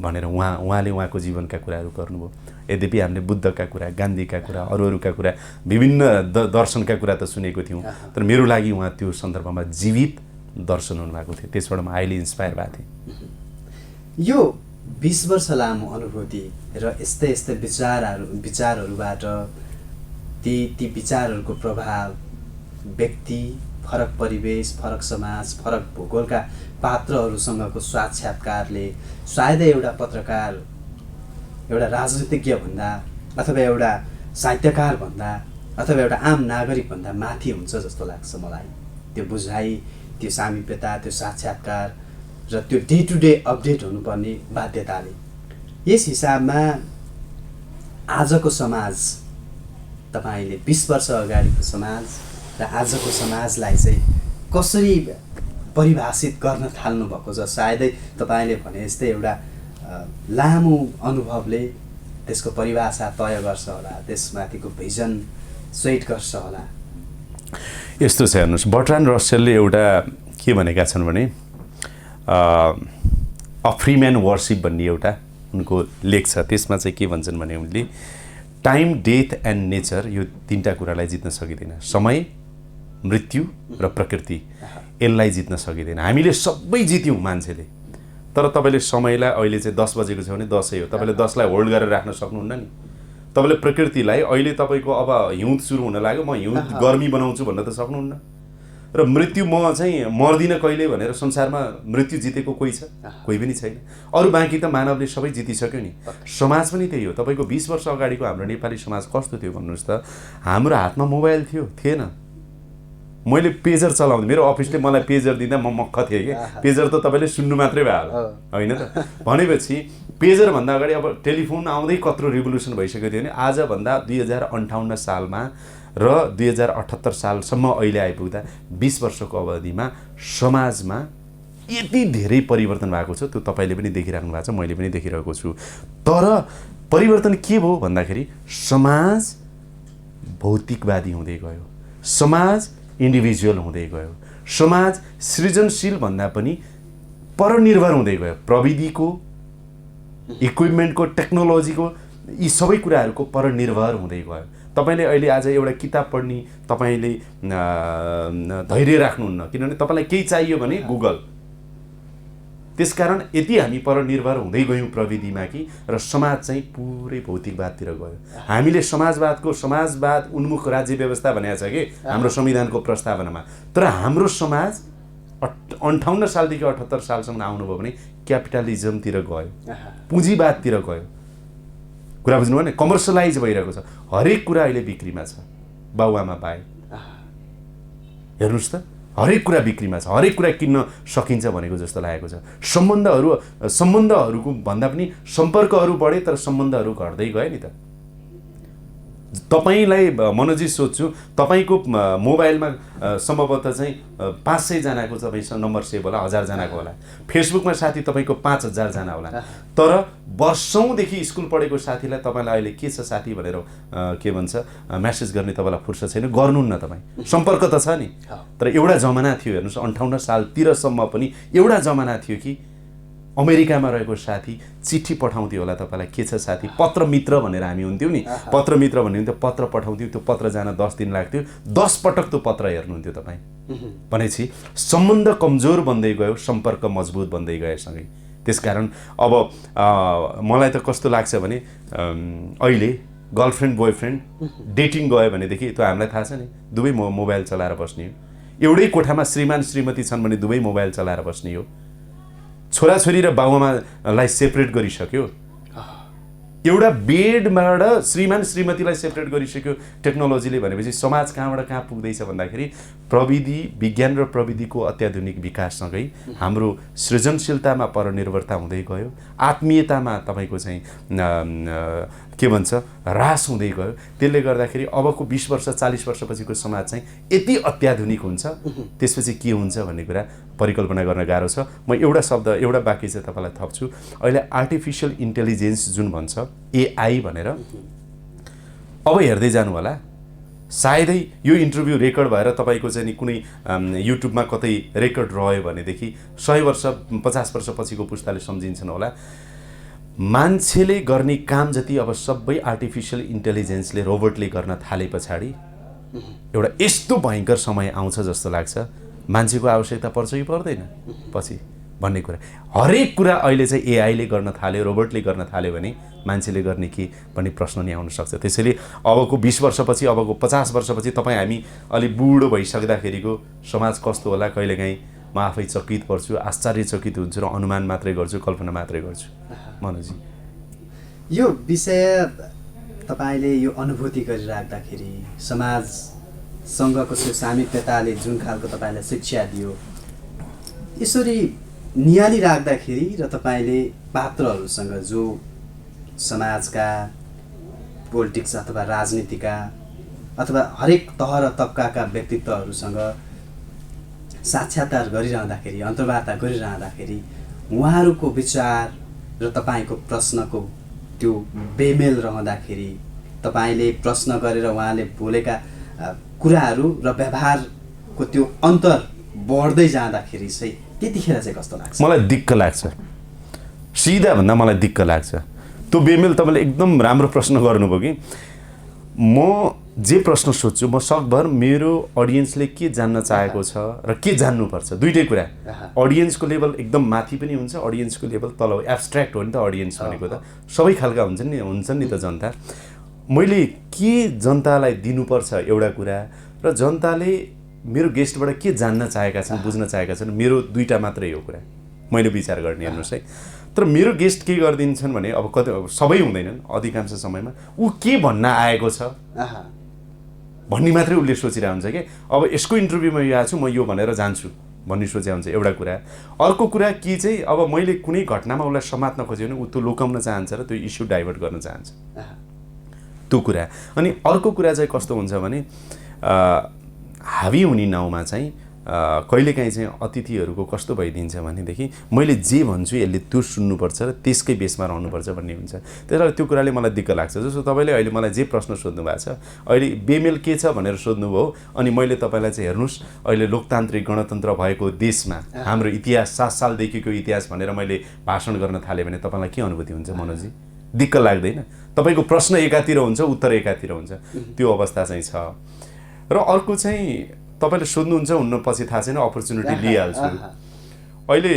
भनेर उहाँले उहाँको जीवनका कुराहरू गर्नुभयो। यद्यपि हामीले बुद्धका कुरा, गान्धीका कुरा, अरूका कुरा, विभिन्न दर्शनका कुरा त सुनेको थियौँ, तर मेरो लागि उहाँ त्यो सन्दर्भमा जीवित दर्शन हुनुभएको थियो। त्यसबाट म अहिले इन्स्पायर भएको थिएँ। यो 20 वर्ष लामो अनुभूति र यस्तै यस्तै विचारहरूबाट ती विचारहरूको प्रभाव, व्यक्ति, फरक परिवेश, फरक समाज, फरक भूगोलका पात्रहरूसँगको साक्षात्कारले सायदै एउटा पत्रकार, एउटा राजनीतिज्ञ भन्दा अथवा एउटा साहित्यकार भन्दा अथवा एउटा आम नागरिक भन्दा माथि हुन्छ जस्तो लाग्छ मलाई। त्यो बुझाइ, त्यो सामिप्यता, त्यो साक्षात्कार र त्यो डे टु डे अपडेट हुनुपर्ने बाध्यताले। यस हिसाबमा आजको समाज, तपाईँले 20 वर्ष अगाडिको समाज र आजको समाजलाई चाहिँ कसरी परिभाषित गर्न थाल्नु भएको छ? सायदै तपाईँले भने जस्तै एउटा लामो अनुभवले त्यसको परिभाषा तय गर्छ होला, त्यसमाथिको भिजन सेट गर्छ होला। यस्तो छ, हेर्नुहोस्, बर्ट्रान्ड रसलले एउटा के भनेका छन् भने अ फ्रीम्यान वर्सिप भन्ने एउटा उनको लेख छ। त्यसमा चाहिँ के भन्छन् भने उनले टाइम, डेथ एन्ड नेचर यो 3टा कुरालाई जित्न सकिँदैन। समय, मृत्यु र प्रकृति, यसलाई जित्न सकिँदैन। हामीले सबै जित्यौँ मान्छेले, तर तपाईँले समयलाई अहिले चाहिँ 10 बजेको छ भने 10 हो, तपाईँले 10 लाई होल्ड गरेर राख्न सक्नुहुन्न नि। तपाईँले प्रकृतिलाई अहिले तपाईँको अब हिउँद सुरु हुन लाग्यो, म हिउँद गर्मी बनाउँछु भन्न त सक्नुहुन्न। र मृत्यु म चाहिँ मर्दिनँ कहिले भनेर संसारमा मृत्यु जितेको कोही छ? कोही पनि छैन। अरू बाँकी त मानवले सबै जितिसक्यो नि। समाज पनि त्यही हो। तपाईँको 20 वर्ष अगाडिको हाम्रो नेपाली समाज कस्तो थियो भन्नुहोस् त? हाम्रो हातमा मोबाइल थिएन। मैले पेजर चलाउँदै, मेरो अफिसले मलाई पेजर दिँदा म मक्ख थिएँ कि पेजर त तपाईँले सुन्नु मात्रै भयो होइन त। भनेपछि पेजरभन्दा अगाडि अब टेलिफोन आउँदै कत्रो रिभोल्युसन भइसकेको थियो भने आजभन्दा 2058 सालमा र 2078 सालसम्म अहिले आइपुग्दा 20 वर्षको अवधिमा समाजमा यति धेरै परिवर्तन भएको छ। त्यो तपाईँले पनि देखिराख्नु भएको छ, मैले पनि देखिरहेको छु। तर परिवर्तन के भयो भन्दाखेरि समाज भौतिकवादी हुँदै गयो, समाज इन्डिभिजुअल हुँदै गयो, समाज सृजनशील भन्दा पनि परनिर्भर हुँदै गयो। प्रविधिको, इक्विपमेन्टको, टेक्नोलोजीको, यी सबै कुराहरूको परनिर्भर हुँदै गयो। तपाईँले अहिले आज एउटा किताब पढ्ने तपाईँले धैर्य राख्नुहुन्न, किनभने तपाईँलाई केही चाहियो भने गुगल। त्यसकारण यति हामी परनिर्भर हुँदै गयौँ प्रविधिमा कि र समाज चाहिँ पुरै भौतिकवादतिर गयो। हामीले समाजवाद उन्मुख राज्य व्यवस्था भनेको छ कि हाम्रो संविधानको प्रस्तावनामा। तर हाम्रो समाज 58 सालदेखि 78 सालसम्म आउनुभयो भने क्यापिटलिजमतिर गयो, पुँजीवादतिर गयो। कुरा बुझ्नुभयो नि? कमर्सियलाइज भइरहेको छ। हरेक कुरा अहिले बिक्रीमा छ, बाउआमा बाहेक। हेर्नुहोस् त, हरेक कुरा बिक्रीमा छ, हरेक कुरा किन्न सकिन्छ भनेको जस्तो लागेको छ। सम्बन्धहरूको भन्दा पनि सम्पर्कहरू बढे, तर सम्बन्धहरू घट्दै गयो नि त। तपाईँलाई मनोजी सोध्छु, तपाईँको मोबाइलमा सम्भवतः चाहिँ 500 जनाको तपाईँसँग नम्बर सेभ होला, 1000 जनाको होला। फेसबुकमा साथी तपाईँको 5000 जना होला। तर वर्षौँदेखि स्कुल पढेको साथीलाई तपाईँलाई अहिले के छ साथी भनेर के भन्छ मेसेज गर्ने तपाईँलाई फुर्सद छैन, गर्नुहुन्न। तपाईँ सम्पर्क त छ नि। तर एउटा जमाना थियो, हेर्नुहोस् 58 सालतिरसम्म पनि एउटा जमाना थियो कि अमेरिकामा रहेको साथी चिठी पठाउँथ्यो होला तपाईँलाई, के छ साथी, पत्र मित्र भनेर हामी हुन्थ्यौँ नि। पत्र मित्र भन्ने हुन्थ्यो, पत्र पठाउँथ्यो, त्यो पत्र जान 10 दिन लाग्थ्यो। 10 पटक त्यो पत्र हेर्नुहुन्थ्यो तपाईँ। भनेपछि सम्बन्ध कमजोर बन्दै गयो, सम्पर्क मजबुत बन्दै गएसँगै। त्यसकारण अब मलाई त कस्तो लाग्छ भने अहिले गर्लफ्रेन्ड बोयफ्रेन्ड डेटिङ गयो भनेदेखि त्यो हामीलाई थाहा छ नि, दुवै मोबाइल चलाएर बस्ने हो। एउटै कोठामा श्रीमान श्रीमती छन् भने दुवै मोबाइल चलाएर बस्ने हो। छोराछोरी र बाबुआमालाई सेपरेट गरिसक्यो। एउटा बेडबाट श्रीमान श्रीमतीलाई सेपरेट गरिसक्यो टेक्नोलोजीले। भनेपछि समाज कहाँबाट कहाँ पुग्दैछ भन्दाखेरि प्रविधि, विज्ञान र प्रविधिको अत्याधुनिक विकाससँगै हाम्रो सृजनशीलतामा परनिर्भरता हुँदै गयो। आत्मीयतामा तपाईँको चाहिँ के भन्छ ह्रास हुँदै गयो। त्यसले गर्दाखेरि अबको 20 वर्ष 40 वर्षपछिको समाज चाहिँ यति अत्याधुनिक हुन्छ, त्यसपछि के हुन्छ भन्ने कुरा परिकल्पना गर्न गाह्रो छ। म एउटा वाक्य चाहिँ तपाईँलाई थप्छु। अहिले आर्टिफिसियल इन्टेलिजेन्स जुन भन्छ एआई भनेर, अब हेर्दै जानु होला। सायदै यो इन्टरभ्यू रेकर्ड भएर तपाईँको चाहिँ कुनै युट्युबमा कतै रेकर्ड रह्यो भनेदेखि 100 वर्ष 50 वर्षपछिको पुस्ताले सम्झिन्छन् होला। मान्छेले गर्ने काम जति अब सबै आर्टिफिसियल इन्टेलिजेन्सले, रोबोटले गर्न थाले पछाडि एउटा यस्तो भयङ्कर समय आउँछ जस्तो लाग्छ, मान्छेको आवश्यकता पर्छ कि पर्दैन पछि भन्ने कुरा। हरेक कुरा अहिले चाहिँ एआईले गर्न थाल्यो, रोबोटले गर्न थाल्यो भने मान्छेले गर्ने के भन्ने प्रश्न नै आउन सक्छ। त्यसैले अबको 20 वर्षपछि, अबको 50 वर्षपछि तपाईँ हामी अलि बुढो भइसक्दाखेरिको समाज कस्तो होला कहिलेकाहीँ म आफै चकित पर्छु, आश्चर्यचकित हुन्छु र अनुमान मात्रै गर्छु, कल्पना मात्रै गर्छु। मनोजी, यो विषय तपाईँले यो अनुभूति गरिराख्दाखेरि समाजसँगको सामिप्यताले जुन खालको तपाईँलाई शिक्षा दियो, यसरी नियाली राख्दाखेरि र तपाईँले पात्रहरूसँग जो समाजका पोलिटिक्स अथवा राजनीतिका अथवा हरेक तह र तबकाका व्यक्तित्वहरूसँग साक्षात्कार गरिरहँदाखेरि, अन्तर्वार्ता गरिरहँदाखेरि उहाँहरूको विचार र तपाईँको प्रश्नको त्यो बेमेल रहँदाखेरि, तपाईँले प्रश्न गरेर उहाँले बोलेका कुराहरू र व्यवहारको त्यो अन्तर बढ्दै जाँदाखेरि चाहिँ त्यतिखेर चाहिँ कस्तो लाग्छ? मलाई दिक्क लाग्छ, सिधा भन्दा मलाई दिक्क लाग्छ। त्यो बेमेल तपाईँले एकदम राम्रो प्रश्न गर्नुभयो कि म जे प्रश्न सोध्छु म सकभर मेरो अडियन्सले के जान्न चाहेको छ र के जान्नुपर्छ दुईटै कुरा अडियन्सको लेभल एकदम माथि पनि हुन्छ अडियन्सको लेभल तल एब्स्ट्र्याक्ट हो नि त अडियन्स भनेको त सबै खालका हुन्छन् नि त जनता मैले के जनतालाई दिनुपर्छ एउटा कुरा र जनताले मेरो गेस्टबाट के जान्न चाहेका छन् बुझ्न चाहेका छन् मेरो दुईटा मात्रै हो कुरा मैले विचार गर्ने हेर्नुहोस् है तर मेरो गेस्ट के गरिदिन्छन् भने अब कति सबै हुँदैनन् अधिकांश समयमा ऊ के भन्न आएको छ भन्ने मात्रै उसले सोचिरहेको हुन्छ कि अब यसको इन्टरभ्यूमा यो आएको छु म यो भनेर जान्छु भन्ने सोचेको हुन्छ एउटा कुरा अर्को कुरा के चाहिँ अब मैले कुनै घटनामा उसलाई समात्न खोज्यो भने ऊ त्यो लुकाउन चाहन्छ र त्यो इस्यु डाइभर्ट गर्न चाहन्छ त्यो कुरा अनि अर्को कुरा चाहिँ कस्तो हुन्छ भने हावी हुने नाउँमा चाहिँ कहिलेकाहीँ चाहिँ अतिथिहरूको कस्तो भइदिन्छ भनेदेखि मैले जे भन्छु यसले त्यो सुन्नुपर्छ र त्यसकै बेसमा रहनुपर्छ भन्ने हुन्छ त्यसैले त्यो कुराले मलाई दिक्क लाग्छ जस्तो तपाईँले अहिले मलाई जे प्रश्न सोध्नु भएको छ अहिले बेमेल के छ भनेर सोध्नुभयो अनि मैले तपाईँलाई चाहिँ हेर्नुहोस् अहिले लोकतान्त्रिक गणतन्त्र भएको देशमा हाम्रो इतिहास 7 सालदेखिको इतिहास भनेर मैले भाषण गर्न थालेँ भने तपाईँलाई के अनुभूति हुन्छ मनोजी दिक्क लाग्दैन तपाईँको प्रश्न एकातिर हुन्छ उत्तर एकातिर हुन्छ त्यो अवस्था चाहिँ छ र अर्को चाहिँ तपाईले सोध्नुहुन्छ हुन्न पछि थाहा छैन अपर्च्युनिटी लिइहाल्छु अहिले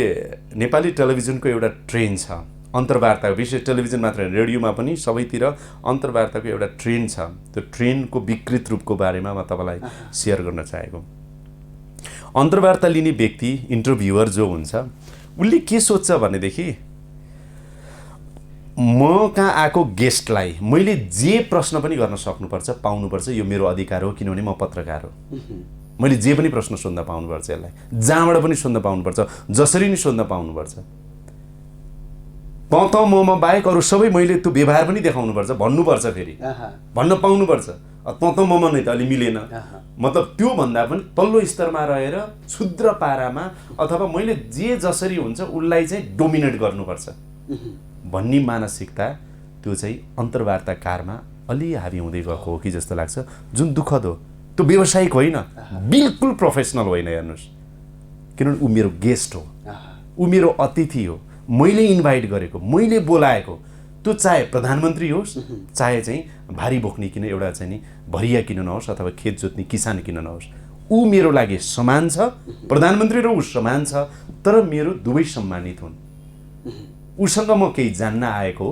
नेपाली टेलिभिजनको एउटा ट्रेन्ड छ अन्तर्वार्ता विशेष टेलिभिजन मात्र रेडियोमा पनि सबैतिर अन्तर्वार्ताको एउटा ट्रेन्ड छ त्यो ट्रेन्डको विकृत रूपको बारेमा म तपाईलाई शेयर गर्न चाहेको अन्तर्वार्ता लिने व्यक्ति इन्टरभ्युअर जो हुन्छ उले के सोच्छ भनेदेखि म कहाँ आएको गेस्टलाई मैले जे प्रश्न पनि गर्न सक्नुपर्छ पाउनुपर्छ यो मेरो अधिकार हो किनभने म पत्रकार हो मैले जे पनि प्रश्न सोध्न पाउनुपर्छ यसलाई जहाँबाट पनि सोध्न पाउनुपर्छ जसरी नि सोध्न पाउनुपर्छ त म बाहेक अरू सबै मैले त्यो व्यवहार पनि देखाउनुपर्छ भन्नुपर्छ फेरि भन्न पाउनुपर्छ त म नै त अलि मिलेन मतलब त्यो भन्दा पनि तल्लो स्तरमा रहेर क्षुद्र पारामा अथवा मैले जे जसरी हुन्छ उसलाई चाहिँ डोमिनेट गर्नुपर्छ भन्ने मानसिकता त्यो चाहिँ अन्तर्वार्ताकारमा अलि हावी हुँदै गएको हो कि जस्तो लाग्छ जुन दुःखद हो त्यो व्यावसायिक होइन बिल्कुल प्रोफेसनल होइन हेर्नुहोस् किनभने ऊ मेरो गेस्ट हो ऊ मेरो अतिथि हो मैले इन्भाइट गरेको मैले बोलाएको त्यो चाहे प्रधानमन्त्री होस् चाहे चाहिँ भारी बोक्ने किन एउटा चाहिँ नि भरिया किन नहोस् अथवा खेत जोत्ने किसान किन नहोस् ऊ मेरो लागि समान छ प्रधानमन्त्री र ऊ समान छ तर मेरो दुवै सम्मानित हुन् उसँग म केही जान्न आएको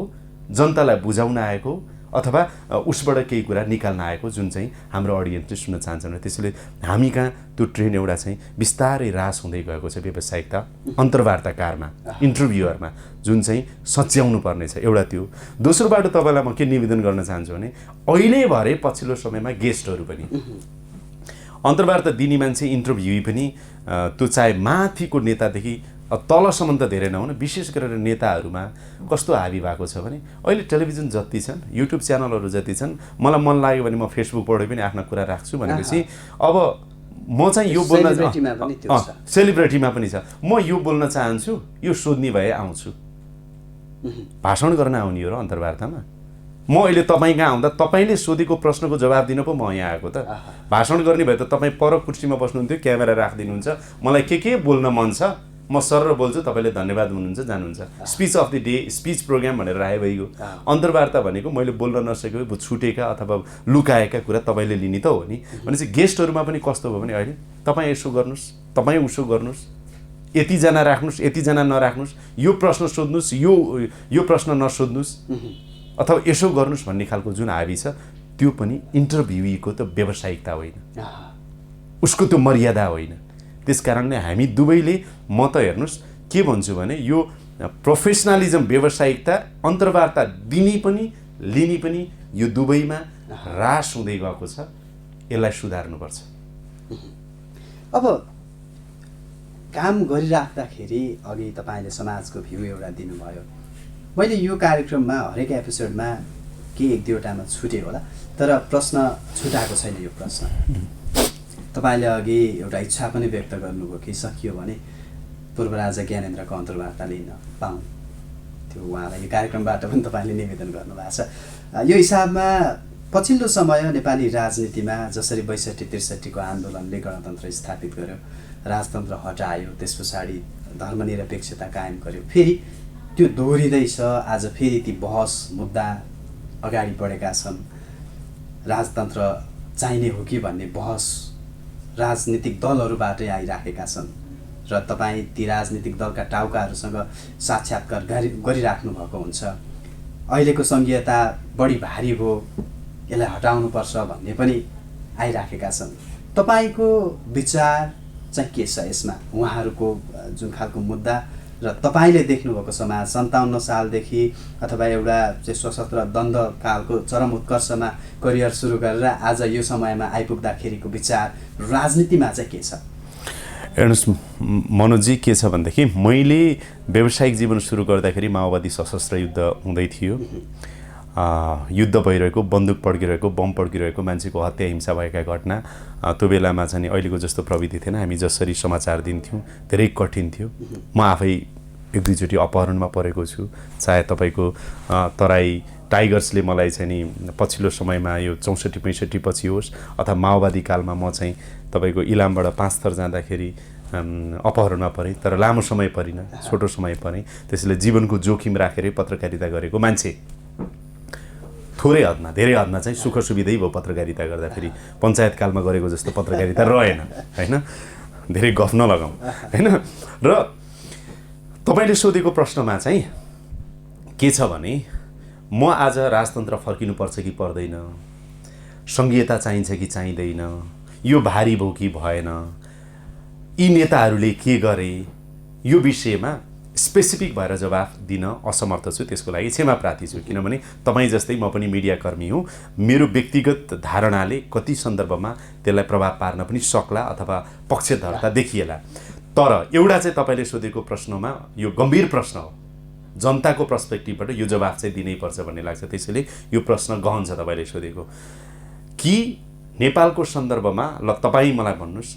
जनतालाई बुझाउन आएको अथवा उसबाट केही कुरा निकाल्न आएको जुन चाहिँ हाम्रो अडियन्सले सुन्न चाहन्छन् त्यसैले हामी कहाँ त्यो ट्रेन एउटा चाहिँ बिस्तारै ह्रास हुँदै गएको छ व्यावसायिकता अन्तर्वार्ताकारमा इन्टरभ्युअरमा जुन चाहिँ सच्याउनु पर्ने छ एउटा त्यो दोस्रो बाटो तपाईँलाई म के निवेदन गर्न चाहन्छु भने अहिले भरे पछिल्लो समयमा गेस्टहरू पनि अन्तर्वार्ता दिने मान्छे इन्टरभ्युई पनि त्यो चाहे माथिको नेतादेखि तलसम्म त धेरै नहुन विशेष गरेर नेताहरूमा कस्तो हावी भएको छ भने अहिले टेलिभिजन जति छन् युट्युब च्यानलहरू जति छन् मलाई मन लाग्यो भने म फेसबुकबाट पनि आफ्ना कुरा राख्छु भनेपछि अब म चाहिँ यो बोल्न सेलिब्रिटीमा पनि छ म यो बोल्न चाहन्छु यो सोध्ने भए आउँछु भाषण गर्न आउने हो र अन्तर्वार्तामा म अहिले तपाईँ कहाँ आउँदा तपाईँले सोधेको प्रश्नको जवाब दिन पो म यहाँ आएको त भाषण गर्ने भए त तपाईँ पर कुर्सीमा बस्नुहुन्थ्यो क्यामेरा राखिदिनुहुन्छ मलाई के बोल्न मन छ म सर बोल्छु तपाईँले धन्यवाद भन्नुहुन्छ जानुहुन्छ speech of the day speech programme भनेर राखे भइगयो अन्तर्वार्ता भनेको मैले बोल्न नसकेको छुटेका अथवा लुकाएका कुरा तपाईँले लिने त हो नि भनेपछि गेस्टहरूमा पनि कस्तो भयो भने अहिले तपाईँ यसो गर्नुहोस् तपाईँ उसो गर्नुहोस् यतिजना राख्नुहोस् यतिजना नराख्नुहोस् यो प्रश्न सोध्नुहोस् यो प्रश्न नसोध्नुहोस् अथवा यसो गर्नुहोस् भन्ने खालको जुन हावी छ त्यो पनि इन्टरभ्युईको त व्यावसायिकता होइन उसको त्यो मर्यादा होइन त्यसकारणले हामी दुवैले म त हेर्नुहोस् के भन्छु भने यो प्रोफेसनलिजम व्यावसायिकता अन्तर्वार्ता दिने पनि लिने पनि यो दुवैमा ह्रास हुँदै गएको छ यसलाई सुधार्नुपर्छ अब काम गरिराख्दाखेरि अघि तपाईँले समाजको भ्यू एउटा दिनुभयो मैले यो कार्यक्रममा हरेक एपिसोडमा के एक दुईवटामा छुटे होला तर प्रश्न छुटाएको छैन यो प्रश्न तपाईँले अघि एउटा इच्छा पनि व्यक्त गर्नुभयो कि सकियो भने पूर्व राजा ज्ञानेन्द्रको अन्तर्वार्ता लिन पाउँ त्यो उहाँलाई यो कार्यक्रमबाट पनि तपाईँले निवेदन गर्नुभएको छ यो हिसाबमा पछिल्लो समय नेपाली राजनीतिमा जसरी ६२-६३को आन्दोलनले गणतन्त्र स्थापित गर्यो राजतन्त्र हटायो त्यस पछाडि धर्मनिरपेक्षता कायम गर्यो फेरि त्यो दोहोरिँदैछ आज फेरि ती बहस मुद्दा अगाडि बढेका छन् राजतन्त्र चाहिने हो कि भन्ने बहस राजनीतिक दलहरूबाटै आइराखेका छन् र तपाईँ ती राजनीतिक दलका टाउकाहरूसँग साक्षात्कार गरिराख्नु भएको हुन्छ। अहिलेको सङ्घीयता बढी भारी हो, यसलाई हटाउनुपर्छ भन्ने पनि आइराखेका छन्। तपाईँको विचार चाहिँ के छ यसमा? उहाँहरूको जुन खालको मुद्दा र तपाईँले देख्नुभएको समाज 57 सालदेखि अथवा एउटा चाहिँ सशस्त्र द्वन्द्वकालको चरम उत्कर्षमा करियर सुरु गरेर आज यो समयमा आइपुग्दाखेरिको विचार राजनीतिमा चाहिँ के छ? हेर्नुहोस् मनोजी, के छ भनेदेखि मैले व्यावसायिक जीवन सुरु गर्दाखेरि माओवादी सशस्त्र युद्ध हुँदै थियो। युद्ध भइरहेको, बन्दुक पड्किरहेको, बम पड्किरहेको, मान्छेको हत्या हिंसा भएका घटना त्यो बेलामा चाहिँ अहिलेको जस्तो प्रविधि थिएन। हामी जसरी समाचार दिन्थ्यौँ धेरै कठिन थियो। म आफै एक दुईचोटि अपहरणमा परेको छु। चाहे तपाईँको तराई टाइगर्सले मलाई चाहिँ नि पछिल्लो समयमा यो 64-65 पछि होस् अथवा माओवादी कालमा म चाहिँ तपाईँको इलामबाट 5 थर जाँदाखेरि अपहरणमा परेँ, तर लामो समय परिनँ, छोटो समय परेँ। त्यसैले जीवनको जोखिम राखेरै पत्रकारिता गरेको मान्छे थोरै हदमा, धेरै हदमा चाहिँ सुख सुविधै भयो पत्रकारिता गर्दाखेरि। पञ्चायत कालमा गरेको जस्तो पत्रकारिता रहेन, होइन? धेरै गफ नलगाउँ, होइन? र तपाईँले सोधेको प्रश्नमा चाहिँ के छ भने म आज राजतन्त्र फर्किनुपर्छ कि पर्दैन, सङ्घीयता चाहिन्छ कि चाहिँदैन, यो भारी भयो कि भएन, यी नेताहरूले के गरे, यो विषयमा स्पेसिफिक भएर जवाफ दिन असमर्थ छु। त्यसको लागि क्षमा प्रार्थी छु, किनभने तपाईँ जस्तै म पनि मिडियाकर्मी हुँ। मेरो व्यक्तिगत धारणाले कति सन्दर्भमा त्यसलाई प्रभाव पार्न पनि सक्ला अथवा पक्षधरता देखिएला। तर एउटा चाहिँ तपाईँले सोधेको प्रश्नमा यो गम्भीर प्रश्न हो, जनताको पर्सपेक्टिभबाट यो जवाफ चाहिँ दिनैपर्छ भन्ने लाग्छ। त्यसैले यो प्रश्न गहन छ तपाईँले सोधेको कि नेपालको सन्दर्भमा। ल तपाईँ मलाई भन्नुहोस्,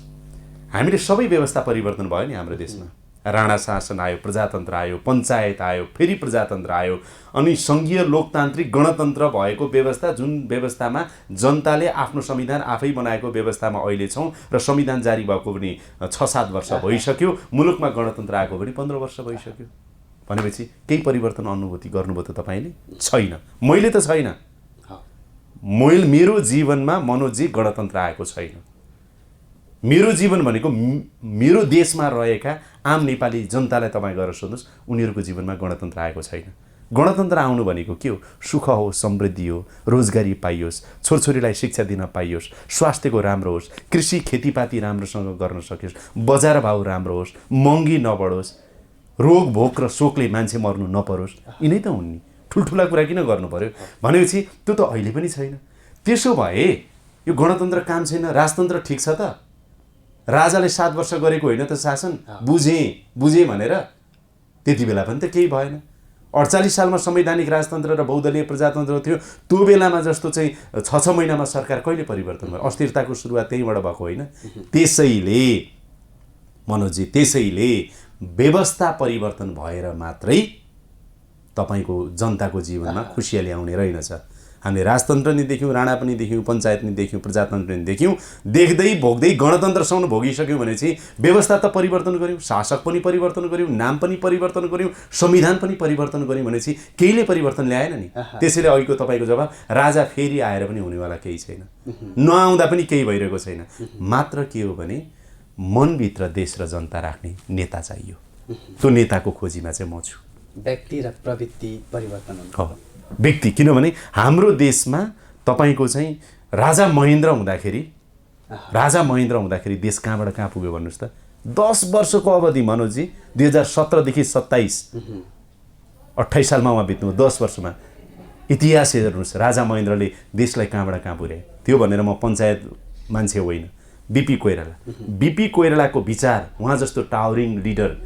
हामीले सबै व्यवस्था परिवर्तन भयो नि हाम्रो देशमा। राणा शासन आयो, प्रजातन्त्र आयो, पञ्चायत आयो, फेरि प्रजातन्त्र आयो, अनि सङ्घीय लोकतान्त्रिक गणतन्त्र भएको व्यवस्था, जुन व्यवस्थामा जनताले आफ्नो संविधान आफै बनाएको व्यवस्थामा अहिले छौँ र संविधान जारी भएको पनि 6-7 वर्ष भइसक्यो, मुलुकमा गणतन्त्र आएको पनि 15 वर्ष भइसक्यो। भनेपछि केही परिवर्तन अनुभूति गर्नुभयो त तपाईँले? छैन। मैले त छैन। मेरो जीवनमा मनोजी गणतन्त्र आएको छैन। मेरो जीवन भनेको मेरो देशमा रहेका आम नेपाली जनतालाई तपाईँ गएर सोध्नुहोस्, उनीहरूको जीवनमा गणतन्त्र आएको छैन। गणतन्त्र आउनु भनेको के हो? सुख हो, समृद्धि हो, रोजगारी पाइयोस्, छोरछोरीलाई शिक्षा दिन पाइयोस्, स्वास्थ्यको राम्रो होस्, कृषि खेतीपाती राम्रोसँग गर्न सकियोस्, बजार भाउ राम्रो होस्, महँगी नबढोस्, रोग भोक र शोकले मान्छे मर्नु नपरोस्। यिनै त हुन् नि। ठुल्ठुला कुरा किन गर्नु पर्यो? भनेपछि त्यो त अहिले पनि छैन। त्यसो भए यो गणतन्त्र काम छैन, राजतन्त्र ठिक छ त? राजाले 7 वर्ष गरेको होइन त शासन? बुझेँ भनेर त्यति बेला पनि त केही भएन। 48 सालमा संवैधानिक राजतन्त्र र बहुदलीय प्रजातन्त्र थियो। त्यो बेलामा जस्तो चाहिँ 6 महिनामा सरकार कहिले परिवर्तन भयो? अस्थिरताको सुरुवात त्यहीँबाट भएको होइन? त्यसैले मनोजी, त्यसैले व्यवस्था परिवर्तन भएर मात्रै तपाईँको जनताको जीवनमा खुसियाली आउने रहेनछ। हामीले राजतन्त्र नि देख्यौँ, राणा पनि देख्यौँ, पञ्चायत नि देख्यौँ, प्रजातन्त्र नि देख्यौँ। देख्दै भोग्दै गणतन्त्रसम्म भोगिसक्यौँ भनेपछि व्यवस्था त परिवर्तन गऱ्यौँ, शासक पनि परिवर्तन गऱ्यौँ, नाम पनि परिवर्तन गऱ्यौँ, संविधान पनि परिवर्तन गऱ्यौँ भनेपछि केहीले परिवर्तन ल्याएन नि। त्यसैले अहिलेको तपाईँको जवाब, राजा फेरि आएर पनि हुनेवाला केही छैन, नआउँदा पनि केही भइरहेको छैन। मात्र के हो भने मनभित्र देश र जनता राख्ने नेता चाहियो। त्यो नेताको खोजीमा चाहिँ म छु। व्यक्ति र प्रवृत्ति परिवर्तन हो। व्यक्ति, किनभने हाम्रो देशमा तपाईँको चाहिँ राजा महेन्द्र हुँदाखेरि देश कहाँबाट कहाँ पुग्यो भन्नुहोस् त? 10 वर्षको अवधि मनोजी, 2017 देखि 28 सालमा उहाँ बित्नु, 10 वर्षमा इतिहास हेर्नुहोस्, राजा महेन्द्रले देशलाई कहाँबाट कहाँ पुर्याए। त्यो भनेर म पञ्चायत मान्छे होइन, बीपी कोइरालाको विचार, उहाँ जस्तो टावरिङ लिडर,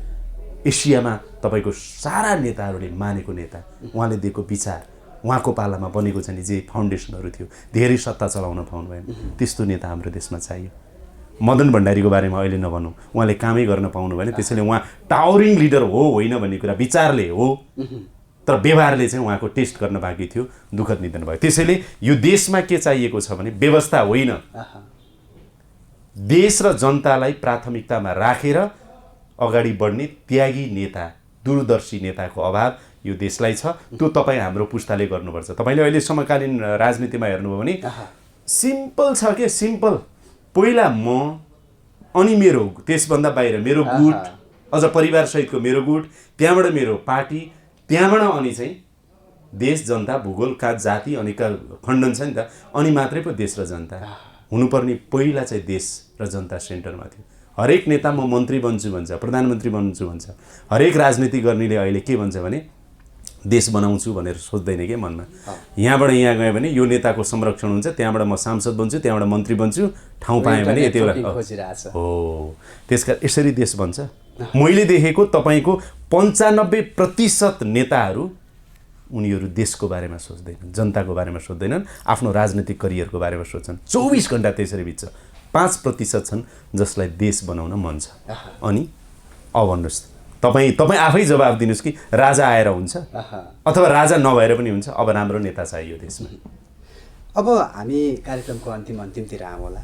एसियामा तपाईँको सारा नेताहरूले मानेको नेता, उहाँले दिएको विचार, उहाँको पालामा बनेको चाहिँ जे फाउन्डेसनहरू थियो, धेरै सत्ता चलाउन पाउनु भएन। त्यस्तो नेता हाम्रो देशमा चाहियो। मदन भण्डारीको बारेमा अहिले नभनौँ, उहाँले कामै गर्न पाउनु भएन। त्यसैले उहाँ टावरिङ लिडर हो होइन भन्ने कुरा विचारले हो, तर व्यवहारले चाहिँ उहाँको टेस्ट गर्न बाँकी थियो। दुःखद निधन भयो। त्यसैले यो देशमा के चाहिएको छ भने व्यवस्था होइन, देश र जनतालाई प्राथमिकतामा राखेर अगाडि बढ्ने त्यागी नेता, दूरदर्शी नेताको अभाव यो देशलाई छ। त्यो तपाईँ हाम्रो पुस्ताले गर्नुपर्छ। तपाईँले अहिले समकालीन राजनीतिमा हेर्नुभयो भने सिम्पल छ के सिम्पल। पहिला म, अनि मेरो त्यसभन्दा बाहिर मेरो गुट, अझ परिवारसहितको मेरो गुट, त्यहाँबाट मेरो पार्टी, त्यहाँबाट अनि चाहिँ देश जनता भूगोलका जाति अनेकका खण्डन छ नि त, अनि मात्रै पो देश र जनता हुनुपर्ने। पहिला चाहिँ देश र जनता सेन्टरमा थियो। हरेक नेता म मन्त्री बन्छु भन्छ, प्रधानमन्त्री बन्छु भन्छ। हरेक राजनीति गर्नेले अहिले के भन्छ भने देश बनाउँछु भनेर सोच्दैन के मनमा। यहाँबाट यहाँ गयो भने यो नेताको संरक्षण हुन्छ, त्यहाँबाट म सांसद बन्छु, त्यहाँबाट मन्त्री बन्छु, ठाउँ पाएँ भने यति बेला हो। त्यसकारण यसरी देश बन्छ। मैले देखेको तपाईँको 95% नेताहरू उनीहरू देशको बारेमा सोच्दैनन्, जनताको बारेमा सोच्दैनन्, आफ्नो राजनीतिक करियरको बारेमा सोच्छन्। 24 घण्टा त्यसरी बित्छ। 5% छन् जसलाई देश बनाउन मन छ। अनि अब भन्नुहोस् तपाईँ आफै जवाब दिनुहोस् कि राजा आएर हुन्छ अथवा राजा नभएर पनि हुन्छ? अब राम्रो नेता चाहियो देशमा। अब हामी कार्यक्रमको अन्तिमतिर आउँ होला।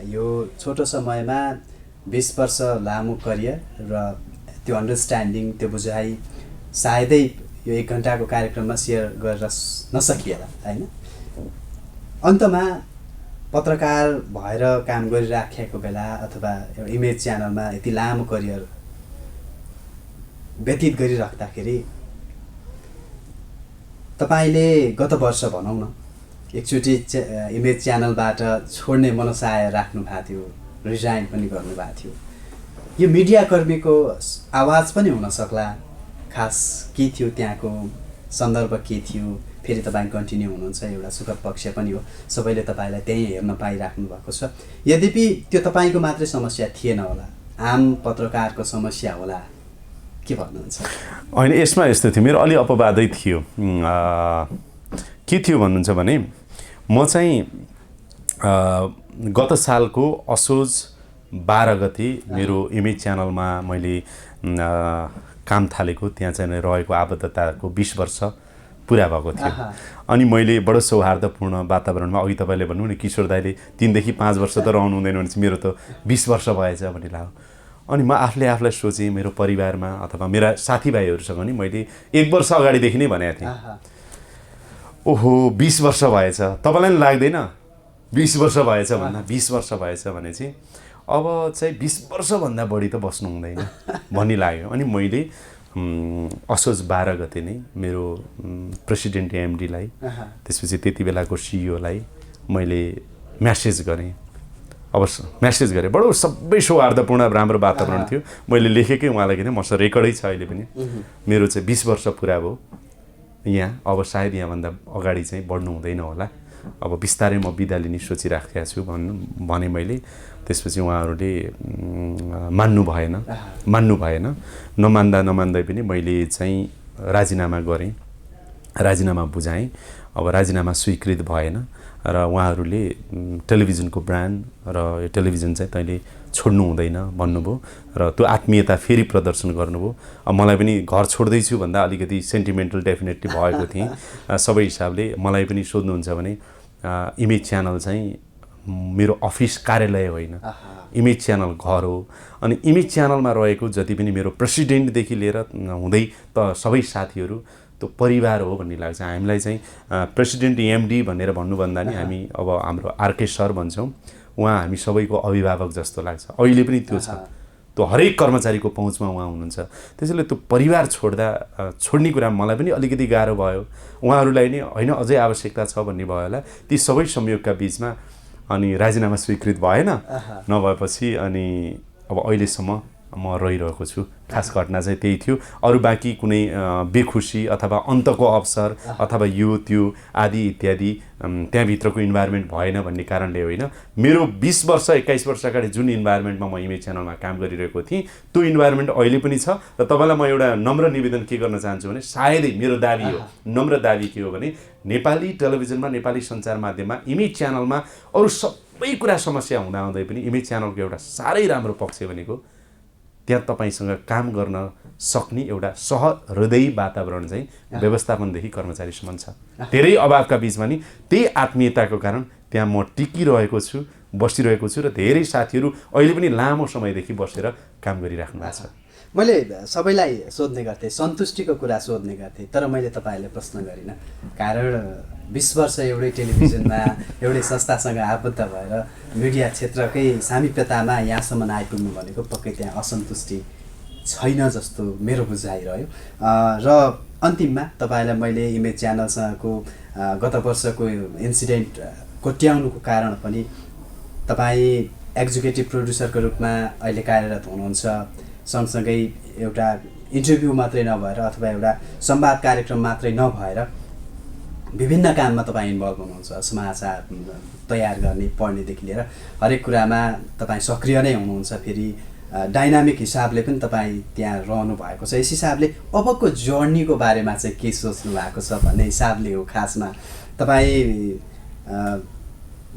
यो छोटो समयमा 20 वर्ष लामो करियर र त्यो अन्डरस्ट्यान्डिङ, त्यो बुझाइ सायदै यो 1 घन्टाको कार्यक्रममा सेयर गरेर नसकिएला हैन। अन्तमा पत्रकार भएर काम गरिराखेको बेला अथवा एउटा इमेज च्यानलमा यति लामो करियर व्यतीत गरिराख्दाखेरि तपाईले गत वर्ष भनौँ न एकचोटि इमेज च्यानलबाट छोड्ने मनसाय राख्नु भएको थियो, रिजाइन पनि गर्नुभएको थियो। यो मिडियाकर्मीको आवाज पनि हुन सक्ला। खास के थियो त्यहाँको सन्दर्भ के थियो? फेरि तपाईँ कन्टिन्यू हुनुहुन्छ, एउटा सुखद पक्ष पनि हो। सबैले तपाईँलाई त्यहीँ हेर्न पाइराख्नु भएको छ। यद्यपि त्यो तपाईँको मात्रै समस्या थिएन होला, आम पत्रकारको समस्या होला। के भन्नुहुन्छ? होइन, यसमा यस्तो थियो, मेरो अलि अपवादै थियो। के थियो भन्नुहुन्छ भने म चाहिँ गत सालको असोज 12 गते मेरो इमेज च्यानलमा मैले काम थालेको, त्यहाँ चाहिँ रहेको आबद्धताको 20 वर्ष पुरा भएको थियो। अनि मैले बडो सौहार्दपूर्ण वातावरणमा, अघि तपाईँले भन्नु नि किशोर दाइले 3 देखि 5 वर्ष त रहनु हुँदैन भने मेरो त 20 वर्ष भएछ भन्ने लाग्यो। अनि म आफूलाई सोचेँ, मेरो परिवारमा अथवा मेरा साथीभाइहरूसँग नि मैले 1 वर्ष अगाडिदेखि नै भनेको थिएँ, ओहो 20 वर्ष भएछ। तपाईँलाई पनि लाग्दैन 20 वर्ष भएछ भन्दा? 20 वर्ष भएछ भने चाहिँ अब चाहिँ 20 वर्षभन्दा बढी त बस्नु हुँदैन भन्ने लाग्यो। अनि मैले असोज 12 गते नै मेरो प्रेसिडेन्ट एमडीलाई, त्यसपछि त्यति बेलाको सिइओलाई मैले म्यासेज गरेँ। बडो सबै सौहार्दपूर्ण राम्रो वातावरण थियो। मैले लेखेकै उहाँलाई थिएँ, मसँग रेकर्डै छ अहिले पनि। मेरो चाहिँ 20 वर्ष पुरा भयो यहाँ, अब सायद यहाँभन्दा अगाडि चाहिँ बढ्नु हुँदैन होला, अब बिस्तारै म बिदा लिने सोचिराखेको छु भने मैले। त्यसपछि उहाँहरूले मान्नु भएन। नमान्दै पनि मैले चाहिँ राजीनामा गरेँ, राजीनामा बुझाएँ। अब राजीनामा स्वीकृत भएन र उहाँहरूले टेलिभिजनको ब्रान्ड र यो टेलिभिजन चाहिँ तैँले छोड्नु हुँदैन भन्नुभयो र त्यो आत्मीयता फेरि प्रदर्शन गर्नुभयो। अब मलाई पनि घर छोड्दैछु भन्दा अलिकति सेन्टिमेन्टल डेफिनेटली भएको थिएँ सबै हिसाबले। मलाई पनि सोध्नुहुन्छ भने इमेज च्यानल चाहिँ मेरो अफिस कार्यालय होइन, इमेज च्यानल घर हो। अनि इमेज च्यानलमा रहेको जति पनि मेरो प्रेसिडेन्टदेखि लिएर हुँदै त सबै साथीहरू त्यो परिवार हो भन्ने लाग्छ हामीलाई। चाहिँ प्रेसिडेन्ट एमडी भनेर भन्नुभन्दा नि हामी अब हाम्रो आरके सर भन्छौँ, उहाँ हामी सबैको अभिभावक जस्तो लाग्छ। अहिले पनि त्यो छ, त्यो हरेक कर्मचारीको पहुँचमा उहाँ हुनुहुन्छ। त्यसैले त्यो परिवार छोड्ने कुरा मलाई पनि अलिकति गाह्रो भयो, उहाँहरूलाई नि होइन अझै आवश्यकता छ भन्ने भयो होला। ती सबै संयोगका बिचमा अनि राजीनामा स्वीकृत भएन। नभएपछि अनि अब अहिलेसम्म म रहिरहेको छु। खास घटना चाहिँ त्यही थियो। अरू बाँकी कुनै बेखुसी अथवा अन्तको अवसर अथवा यो त्यो आदि इत्यादि त्यहाँभित्रको इन्भाइरोमेन्ट भएन भन्ने कारणले होइन। मेरो 20 वर्ष 21 वर्ष अगाडि जुन इन्भाइरोमेन्टमा म इमेज च्यानलमा काम गरिरहेको थिएँ त्यो इन्भाइरोमेन्ट अहिले पनि छ। र तपाईँलाई म एउटा नम्र निवेदन के गर्न चाहन्छु भने सायदै मेरो दाबी हो, नम्र दाबी के हो भने नेपाली टेलिभिजनमा, नेपाली सञ्चार माध्यममा, इमेज च्यानलमा अरू सबै कुरा समस्या हुँदाहुँदै पनि इमेज च्यानलको एउटा साह्रै राम्रो पक्ष भनेको त्यहाँ तपाईँसँग काम गर्न सक्ने एउटा सहृदय वातावरण चाहिँ व्यवस्थापनदेखि कर्मचारीसम्म छ। धेरै अभावका बिचमा नि त्यही आत्मीयताको कारण त्यहाँ म टिकिरहेको छु, बसिरहेको छु र धेरै साथीहरू अहिले पनि लामो समयदेखि बसेर काम गरिराख्नु भएको छ। मैले सबैलाई सोध्ने गर्थेँ, सन्तुष्टिको कुरा सोध्ने गर्थेँ, तर मैले तपाईँहरूले प्रश्न गरिनँ। कारण 20 वर्ष एउटै टेलिभिजनमा एउटै संस्थासँग आबद्ध भएर मिडिया क्षेत्रकै सामिप्यतामा यहाँसम्म आइपुग्नु भनेको पक्कै त्यहाँ असन्तुष्टि छैन जस्तो मेरो बुझाइ रह्यो। र अन्तिममा तपाईँलाई मैले इमेज च्यानलसँगको गत वर्षको इन्सिडेन्ट कोट्याउनुको कारण पनि तपाईँ एक्जिक्युटिभ प्रोड्युसरको रूपमा अहिले कार्यरत हुनुहुन्छ, सँगसँगै एउटा इन्टरभ्यू मात्रै नभएर अथवा एउटा संवाद कार्यक्रम मात्रै नभएर विभिन्न काममा तपाईँ इन्भल्भ हुनुहुन्छ। समाचार तयार गर्ने, पढ्नेदेखि लिएर हरेक कुरामा तपाईँ सक्रिय नै हुनुहुन्छ। फेरि डाइनामिक हिसाबले पनि तपाईँ त्यहाँ रहनु भएको छ। यस हिसाबले अबको जर्नीको बारेमा चाहिँ के सोच्नु भएको छ भन्ने हिसाबले हो। खासमा तपाईँ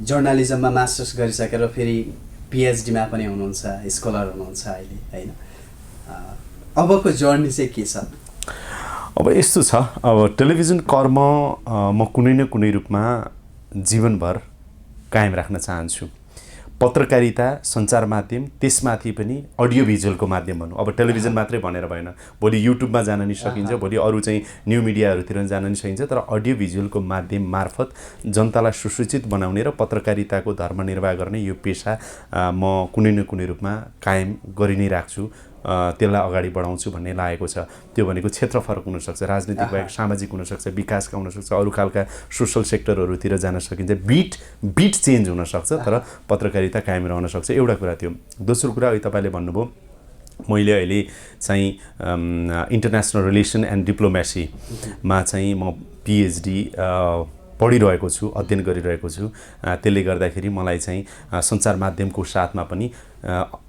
जर्नलिजममा मास्टर्स गरिसकेर फेरि पिएचडीमा पनि हुनुहुन्छ, स्कलर हुनुहुन्छ अहिले, होइन? अबको जर्नी चाहिँ के छ? अब यस्तो छ, अब टेलिभिजन कर्म म कुनै न कुनै रूपमा जीवनभर कायम राख्न चाहन्छु। पत्रकारिता, सञ्चार माध्यम, त्यसमाथि पनि अडियो भिजुअलको माध्यम भनौँ। अब टेलिभिजन मात्रै भनेर भएन, भोलि युट्युबमा जान नि सकिन्छ, भोलि अरू चाहिँ न्यू मिडियाहरूतिर जान नि सकिन्छ। तर अडियो भिजुअलको माध्यम मार्फत जनतालाई सुसूचित बनाउने र पत्रकारिताको धर्मनिर्वाह गर्ने यो पेसा म कुनै न कुनै रूपमा कायम गरि नै राख्छु, त्यसलाई अगाडि बढाउँछु भन्ने लागेको छ। त्यो भनेको क्षेत्र फरक हुनसक्छ, राजनीतिक बाहेक सामाजिक हुनसक्छ, विकासका हुनसक्छ, अरू खालका सोसल सेक्टरहरूतिर जान सकिन्छ, बिट चेन्ज हुनसक्छ, तर पत्रकारिता कायम रहन सक्छ। एउटा कुरा त्यो। दोस्रो कुरा अहिले तपाईँले भन्नुभयो, मैले अहिले चाहिँ इन्टरनेसनल रिलेसन एन्ड डिप्लोमेसीमा चाहिँ म पिएचडी पढिरहेको छु, अध्ययन गरिरहेको छु। त्यसले गर्दाखेरि मलाई चाहिँ सञ्चार माध्यमको साथमा पनि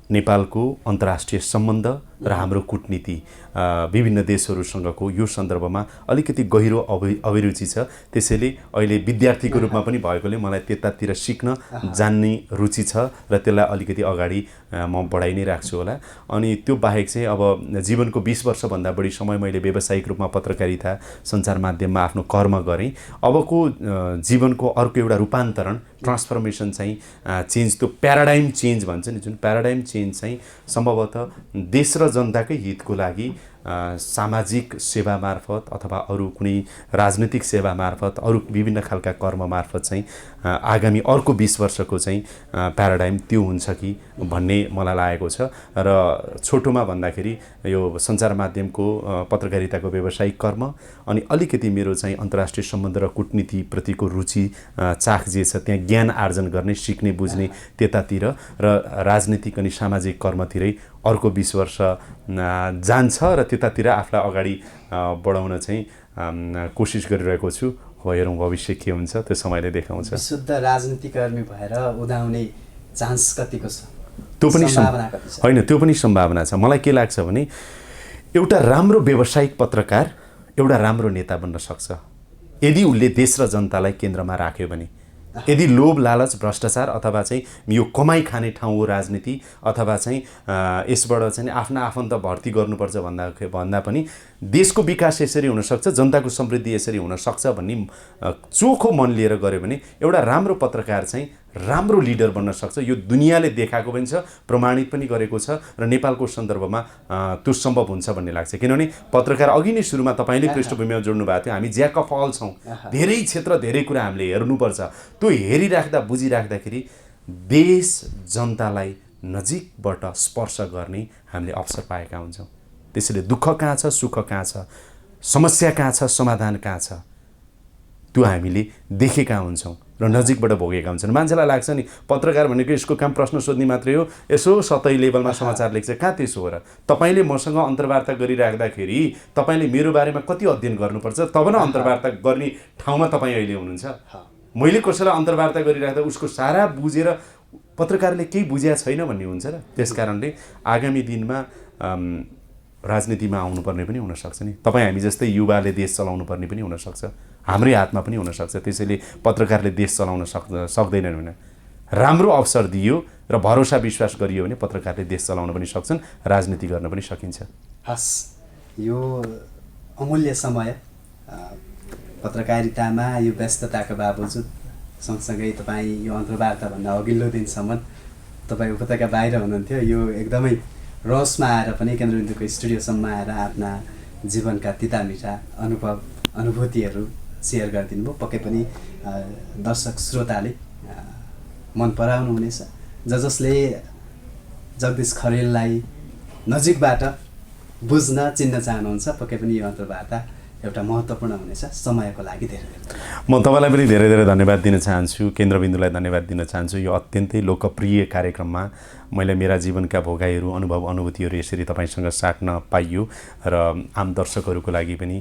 नेपालको अन्तर्राष्ट्रिय सम्बन्ध र हाम्रो कूटनीति विभिन्न देशहरूसँगको यो सन्दर्भमा अलिकति गहिरो अभिरुचि छ। त्यसैले अहिले विद्यार्थीको रूपमा पनि भएकोले मलाई त्यतातिर सिक्न जान्ने रुचि छ र त्यसलाई अलिकति अगाडि म बढाइ नै राख्छु होला। अनि त्यो बाहेक चाहिँ अब जीवनको 20 वर्षभन्दा बढी समय मैले व्यावसायिक रूपमा पत्रकारिता, सञ्चार माध्यममा आफ्नो कर्म गरेँ। अबको जीवनको अर्को एउटा रूपान्तरण, ट्रान्सफर्मेसन चाहिँ चेन्ज, त्यो प्याराडाइम चेन्ज भन्छ नि, जुन प्याराडाइम चेन्ज चाहिँ सम्भवतः देश र जनताकै हितको लागि सामाजिक सेवा मार्फत अथवा अरू कुनै राजनीतिक सेवा मार्फत, अरू विभिन्न खालका कर्म मार्फत चाहिँ आगामी अर्को 20 वर्षको चाहिँ प्याराडाइम त्यो हुन्छ कि भन्ने मलाई लागेको छ। र छोटोमा भन्दाखेरि यो सञ्चार माध्यमको पत्रकारिताको व्यावसायिक कर्म अनि अलिकति मेरो चाहिँ अन्तर्राष्ट्रिय सम्बन्ध र कूटनीतिप्रतिको रुचि चाख जे छ, त्यहाँ ज्ञान आर्जन गर्ने, सिक्ने, बुझ्ने त्यतातिर र राजनीतिक अनि सामाजिक कर्मतिरै अर्को 20 वर्ष जान्छ र त्यतातिर आफूलाई अगाडि बढाउन चाहिँ कोसिस गरिरहेको छु। हेरौँ भविष्य के हुन्छ, त्यो समयले देखाउँछ। शुद्ध राजनीतिकर्मी भएर उदाउने चान्स कतिको छ? त्यो पनि होइन, त्यो पनि सम्भावना छ। मलाई के लाग्छ भने एउटा राम्रो व्यावसायिक पत्रकार एउटा राम्रो नेता बन्न सक्छ यदि उसले देश र जनतालाई केन्द्रमा राख्यो भने। यदि लोभ, लालच, भ्रष्टाचार अथवा चाहिँ यो कमाई खाने ठाउँ हो राजनीति, अथवा चाहिँ यसबाट चाहिँ आफ्ना आफन्त भर्ती गर्नुपर्छ भन्दा पनि देशको विकास यसरी हुनसक्छ, जनताको समृद्धि यसरी हुनसक्छ भन्ने चोखो मन लिएर गऱ्यो भने एउटा राम्रो पत्रकार चाहिँ राम्रो लिडर बन्न सक्छ। यो दुनियाँले देखाएको पनि छ, प्रमाणित पनि गरेको छ र नेपालको सन्दर्भमा त्यो सम्भव हुन्छ भन्ने लाग्छ। किनभने पत्रकार अघि नै सुरुमा तपाईँले पृष्ठभूमिमा जोड्नु भएको थियो, हामी ज्याक अफ अल छौँ, धेरै क्षेत्र, धेरै कुरा हामीले हेर्नुपर्छ। त्यो हेरिराख्दा, बुझिराख्दाखेरि देश जनतालाई नजिकबाट स्पर्श गर्ने हामीले अवसर पाएका हुन्छौँ। त्यसैले दुःख कहाँ छ, सुख कहाँ छ, समस्या कहाँ छ, समाधान कहाँ छ, त्यो हामीले देखेका हुन्छौँ र नजिकबाट भोगेका हुन्छन्। मान्छेलाई लाग्छ नि पत्रकार भनेको यसको काम प्रश्न सोध्ने मात्रै हो, यसो सतही लेभलमा समाचार लेख्छ, कहाँ त्यसो हो र? तपाईँले मसँग अन्तर्वार्ता गरिराख्दाखेरि तपाईँले मेरो बारेमा कति अध्ययन गर्नुपर्छ, तब न अन्तर्वार्ता गर्ने ठाउँमा तपाईँ अहिले हुनुहुन्छ। मैले कसैलाई अन्तर्वार्ता गरिराख्दा उसको सारा बुझेर पत्रकारले केही बुझेको छैन भन्ने हुन्छ र। त्यस कारणले आगामी दिनमा राजनीतिमा आउनुपर्ने पनि हुनसक्छ नि। तपाईँ हामी जस्तै युवाले देश चलाउनु पर्ने पनि हुनसक्छ, हाम्रै हातमा पनि हुनसक्छ। त्यसैले पत्रकारले देश चलाउन सक्दैनन् भने राम्रो अवसर दियो र भरोसा विश्वास गरियो भने पत्रकारले देश चलाउन पनि सक्छन्, राजनीति गर्न पनि सकिन्छ। हस्, यो अमूल्य समय पत्रकारितामा यो व्यस्तताको बावजुद सँगसँगै तपाईँ यो अन्तर्वार्ताभन्दा अघिल्लो दिनसम्म तपाईँ उपत्यका बाहिर हुनुहुन्थ्यो। यो एकदमै रसमा आएर पनि केन्द्रबिन्दुको स्टुडियोसम्म आएर आफ्ना जीवनका तिता मिठा अनुभूतिहरू सेयर गरिदिनु भयो। पक्कै पनि दर्शक श्रोताले मन पराउनुहुनेछ। जसले जगदीश खरेललाई नजिकबाट बुझ्न चिन्न चाहनुहुन्छ, पक्कै पनि यो अन्तर्वार्ता एउटा महत्त्वपूर्ण हुनेछ। समयको लागि धेरै धेरै म तपाईँलाई पनि धेरै धेरै धन्यवाद दिन चाहन्छु, केन्द्रबिन्दुलाई धन्यवाद दिन चाहन्छु। यो अत्यन्तै लोकप्रिय कार्यक्रममा मैले मेरा जीवनका भोगाइहरू, अनुभव, अनुभूतिहरू यसरी तपाईँसँग साट्न पाइयो र आम दर्शकहरूको लागि पनि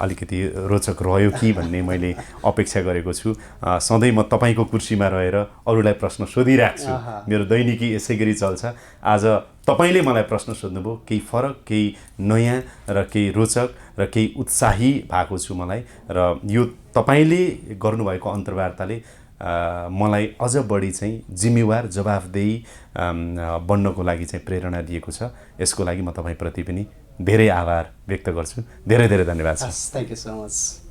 अलिकति रोचक रह्यो कि भन्ने मैले अपेक्षा गरेको छु। सधैँ म तपाईँको कुर्सीमा रहेर अरूलाई प्रश्न सोधिराख्छु, मेरो दैनिकी यसै गरी चल्छ। आज तपाईँले मलाई प्रश्न सोध्नुभयो, केही फरक, केही नयाँ र केही रोचक र केही उत्साही भएको छु मलाई। र यो तपाईँले गर्नुभएको अन्तर्वार्ताले मलाई अझ बढी चाहिँ जिम्मेवार, जवाफदेही बन्नको लागि चाहिँ प्रेरणा दिएको छ। यसको लागि म तपाईँप्रति पनि धेरै आभार व्यक्त गर्छु। धेरै धेरै धन्यवाद छ। Thank you so much.